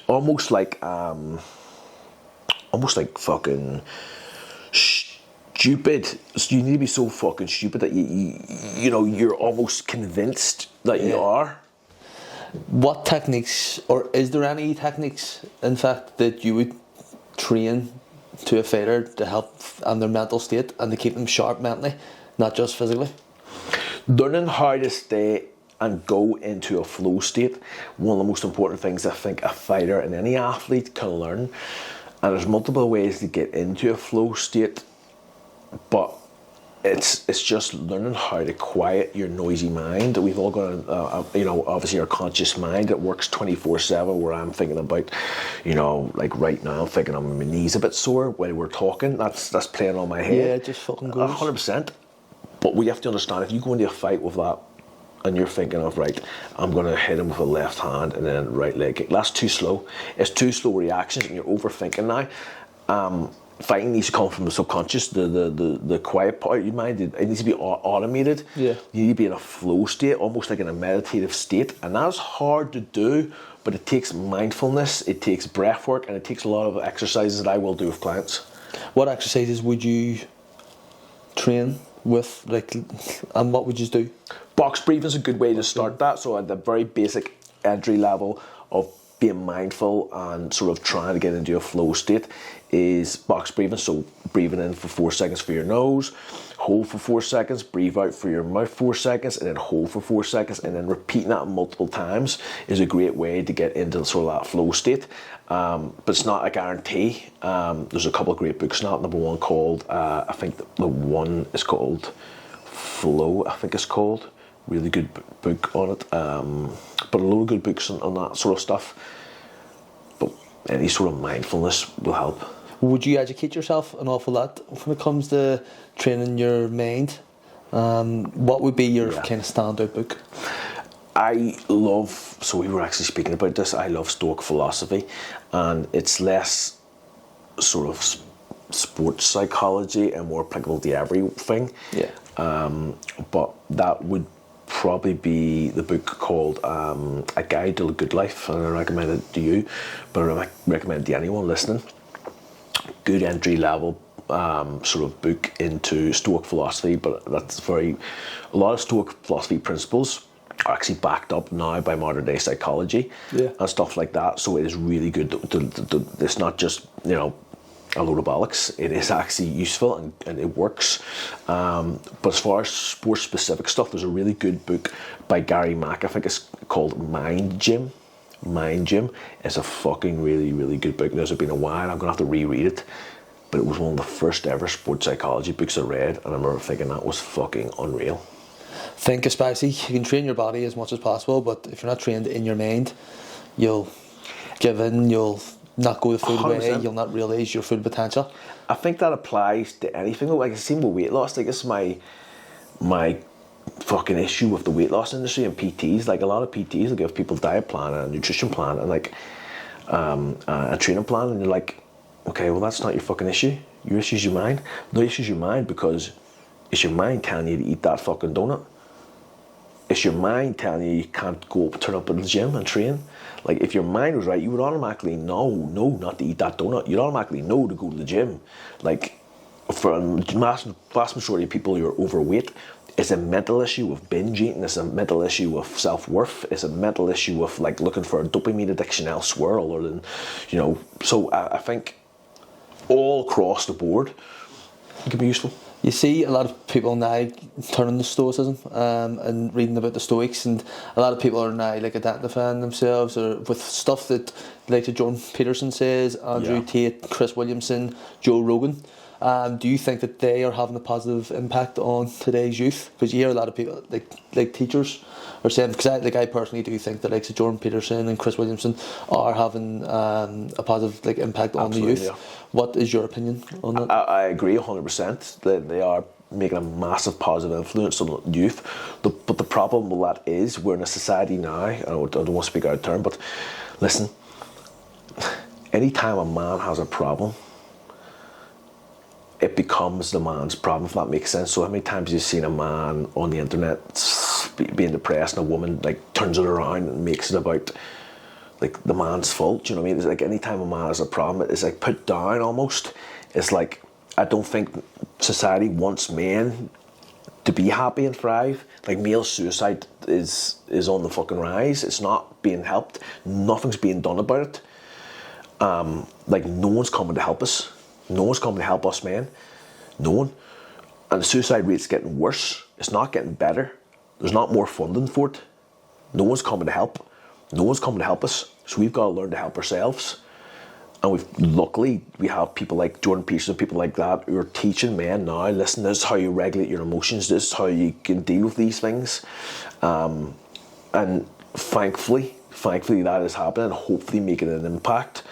almost like fucking stupid. So you need to be so fucking stupid that you know you're almost convinced that you are. What techniques, or is there any techniques, in fact, that you would train to a fighter to help on their mental state and to keep them sharp mentally, not just physically? Learning how to stay and go into a flow state, one of the most important things I think a fighter and any athlete can learn. And there's multiple ways to get into a flow state, but it's just learning how to quiet your noisy mind. We've all got obviously our conscious mind that works 24/7, where I'm thinking about, like right now I'm thinking my knees a bit sore when we're talking. That's playing on my head. Yeah, it just fucking goes. 100%. But we have to understand, if you go into a fight with that and you're thinking of, right, I'm going to hit him with a left hand and then right leg kick, that's too slow. It's too slow reactions and you're overthinking now. fighting needs to come from the subconscious, the quiet part of your mind. It needs to be automated. Yeah. You need to be in a flow state, almost like in a meditative state, and that's hard to do. But it takes mindfulness, it takes breath work, and it takes a lot of exercises that I will do with clients. What exercises would you train with, like, and what would you do? Box breathing is a good way to start that. So at the very basic entry level of being mindful and sort of trying to get into a flow state is box breathing. So breathing in for 4 seconds for your nose, hold for 4 seconds, breathe out for your mouth 4 seconds, and then hold for 4 seconds, and then repeating that multiple times is a great way to get into sort of that flow state. But it's not a guarantee. There's a couple of great books now. Number one called, I think the one is called Flow, I think it's called. Really good book on it. But a lot of good books on that sort of stuff. But any sort of mindfulness will help. Would you educate yourself an awful lot when it comes to training your mind? What would be your kind of standout book? I love, so we were actually speaking about this, I love Stoic philosophy, and it's less sort of sports psychology and more applicable to everything. Yeah. But that would probably be the book called A Guide to a Good Life, and I recommend it to you, but I recommend it to anyone listening. Good entry level sort of book into Stoic philosophy, but that's a lot of Stoic philosophy principles are actually backed up now by modern day psychology and stuff like that. So it is really good. It's not just, you know, a load of bollocks. It is actually useful and it works. But as far as sports specific stuff, there's a really good book by Gary Mack. I think it's called Mind Gym. Mind Gym. It's a fucking really, really good book. It's been a while. I'm gonna have to reread it. But it was one of the first ever sports psychology books I read, and I remember thinking that was fucking unreal. Think especially you can train your body as much as possible, but if you're not trained in your mind, you'll give in, you'll not go the full 100%. way, you'll not realise your full potential. I think that applies to anything. Like, it's same with weight loss. Like, it's my fucking issue with the weight loss industry and PTs. Like, a lot of PTs will give people diet plan and a nutrition plan and like a training plan, and you're like, okay, well, that's not your fucking issue. Your issue is your mind. No, your issue is your mind, because it's your mind telling you to eat that fucking donut. It's your mind telling you can't go turn up at the gym and train. Like, if your mind was right, you would automatically know not to eat that donut. You'd automatically know to go to the gym. Like, for the vast majority of people who are overweight, it's a mental issue of binge eating. It's a mental issue of self-worth. It's a mental issue of like looking for a dopamine addiction elsewhere, other than, you know. So I think all across the board it can be useful. You see a lot of people now turning to Stoicism and reading about the Stoics, and a lot of people are now like identifying themselves or with stuff that like Jordan Peterson says, Andrew Tate, Chris Williamson, Joe Rogan. Do you think that they are having a positive impact on today's youth? Because you hear a lot of people, like teachers, are saying, because I personally do think that like Jordan Peterson and Chris Williamson are having a positive like impact on Absolutely, the youth. yeah. What is your opinion on that? I agree 100% that they are making a massive positive influence on the youth. But the problem with that is we're in a society now, I don't want to speak out of turn, but listen, anytime a man has a problem, it becomes the man's problem, if that makes sense. So how many times you've seen a man on the internet being depressed, and a woman like turns it around and makes it about like the man's fault? Do you know what I mean? It's like anytime a man has a problem, it's like put down almost. It's like, I don't think society wants men to be happy and thrive. Like, male suicide is on the fucking rise. It's not being helped. Nothing's being done about it. Like, no one's coming to help us. No one's coming to help us, man. No one. And the suicide rate's getting worse. It's not getting better. There's not more funding for it. No one's coming to help. No one's coming to help us. So we've got to learn to help ourselves. And luckily we have people like Jordan Peterson, people like that, who are teaching men now, listen, this is how you regulate your emotions. This is how you can deal with these things. And thankfully that is happening, and hopefully making an impact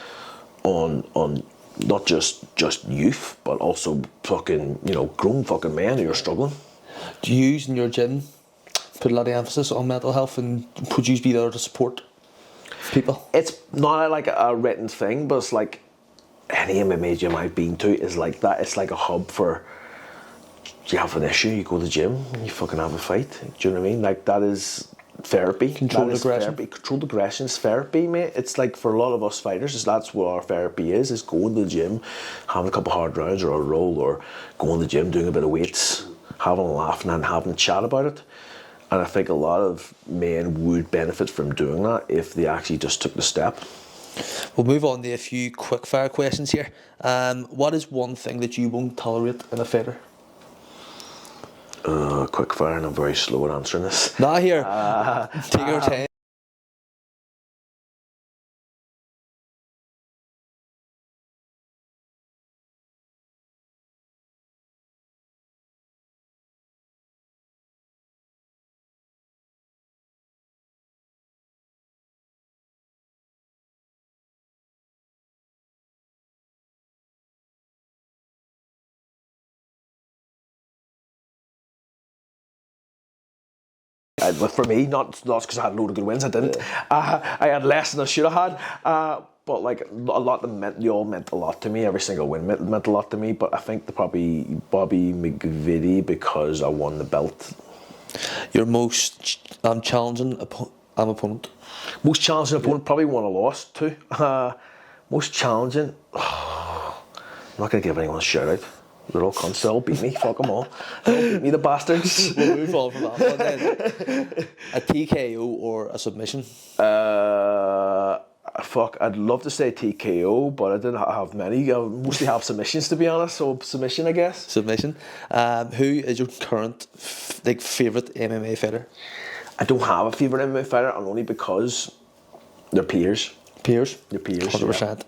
on not just youth, but also fucking, you know, grown fucking men who are struggling. Do you in your gym put a lot of emphasis on mental health, and would you be there to support people? It's not like a written thing, but it's like any MMA gym I've been to is like that. It's like a hub for, you have an issue, you go to the gym, and you fucking have a fight. Do you know what I mean? Like, that is therapy. Controlled aggression. Therapy. Controlled aggression is therapy, mate. It's like, for a lot of us fighters, that's what our therapy is going to the gym, having a couple of hard rounds or a roll, or going to the gym, doing a bit of weights, having a laugh and having a chat about it. And I think a lot of men would benefit from doing that if they actually just took the step. We'll move on to a few quick fire questions here. What is one thing that you won't tolerate in a fighter? Quick fire, and I'm very slow at answering this. Not here. Take your time. For me, not because I had a load of good wins, I didn't. I had less than I should have had. But like, a lot of them they all meant a lot to me. Every single win meant a lot to me. But I think probably Bobby McVitie, because I won the belt. Your most challenging opponent? Most challenging opponent, probably one I lost to. Most challenging, I'm not going to give anyone a shout out. They're all cunts, they all beat me, fuck them all. They all beat me, the bastards. We'll move on from that one then. A TKO or a submission? Fuck, I'd love to say TKO, but I didn't have many. I mostly have submissions, to be honest, so submission, I guess. Submission. Who is your current favourite MMA fighter? I don't have a favourite MMA fighter, and only because they're peers. Peers? They're peers, 100%.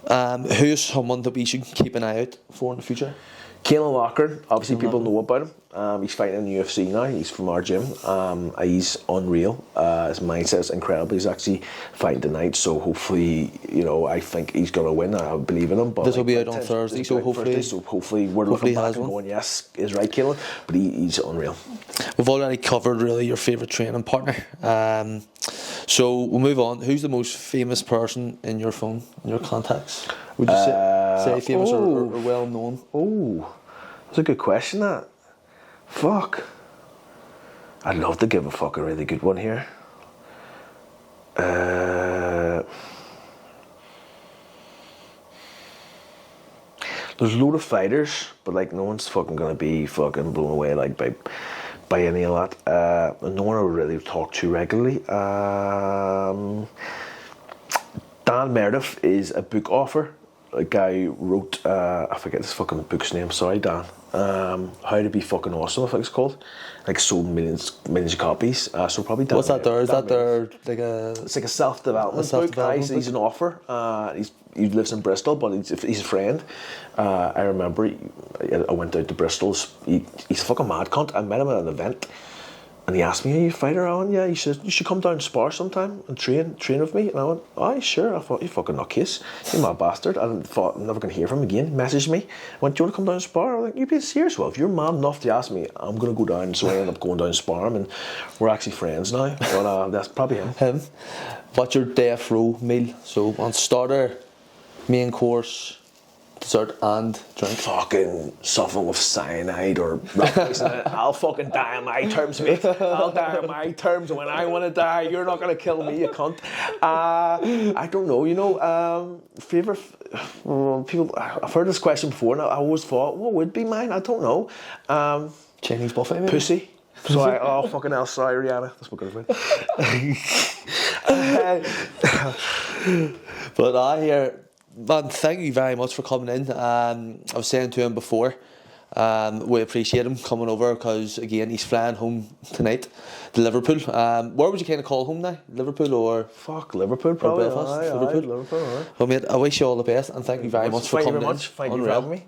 Yeah. Who is someone that we should keep an eye out for in the future? Caine, obviously people know about him. He's fighting in the UFC now. He's from our gym. He's unreal. His mindset's incredible. He's actually fighting tonight, so hopefully, I think he's going to win. I believe in him. But this will be out on Thursday, so hopefully we're looking back and going, yes, is right, Caine. But he's unreal. We've already covered really your favourite training partner. So we'll move on. Who's the most famous person in your phone, in your contacts? Would you say famous or well known? Oh, that's a good question, that. Fuck. I'd love to give a fucking really good one here. There's a load of fighters, but like, no one's fucking gonna be fucking blown away like by any of that. No one I really talk to regularly. Dan Meredith is a book author. A guy who wrote, I forget this fucking book's name, sorry Dan. How to Be Fucking Awesome, I think it's called. Like, sold millions of copies. So probably Dan. What's that there? Is that there like It's like a self-development book. He's an author. He lives in Bristol, but he's a friend. I remember I went out to Bristol. He's a fucking mad cunt. I met him at an event. And he asked me, "Are you a fighter, Alan?" Yeah, he said, "You should come down and spar sometime and train with me." And I went, "Aye, sure." I thought, "You fucking nutcase, you mad bastard." And I thought, I'm never going to hear from him again. Messaged me. I went, "Do you want to come down and spar?" I was like, "You being serious? Well, if you're mad enough to ask me, I'm going to go down." So I ended up going down and spar him, and we're actually friends now. But that's probably him. What's your death row meal? So on starter, main course, dessert and drink. Fucking something with cyanide or rat poison in it. I'll fucking die on my terms, mate. I'll die on my terms. When I want to die, you're not going to kill me, you cunt. I don't know, favourite people. I've heard this question before, and I always thought, what would be mine? I don't know. Chinese buffet, maybe? Pussy. So fucking hell, sorry, Rihanna. That's my girlfriend. But I hear. Man, thank you very much for coming in. I was saying to him before, we appreciate him coming over because, again, he's flying home tonight to Liverpool. Where would you kind of call home now? Liverpool or? Fuck, Liverpool probably. Or Belfast? Liverpool. Well, mate, I wish you all the best and thank you very much for coming in. Thank you very much. Thank you for having me.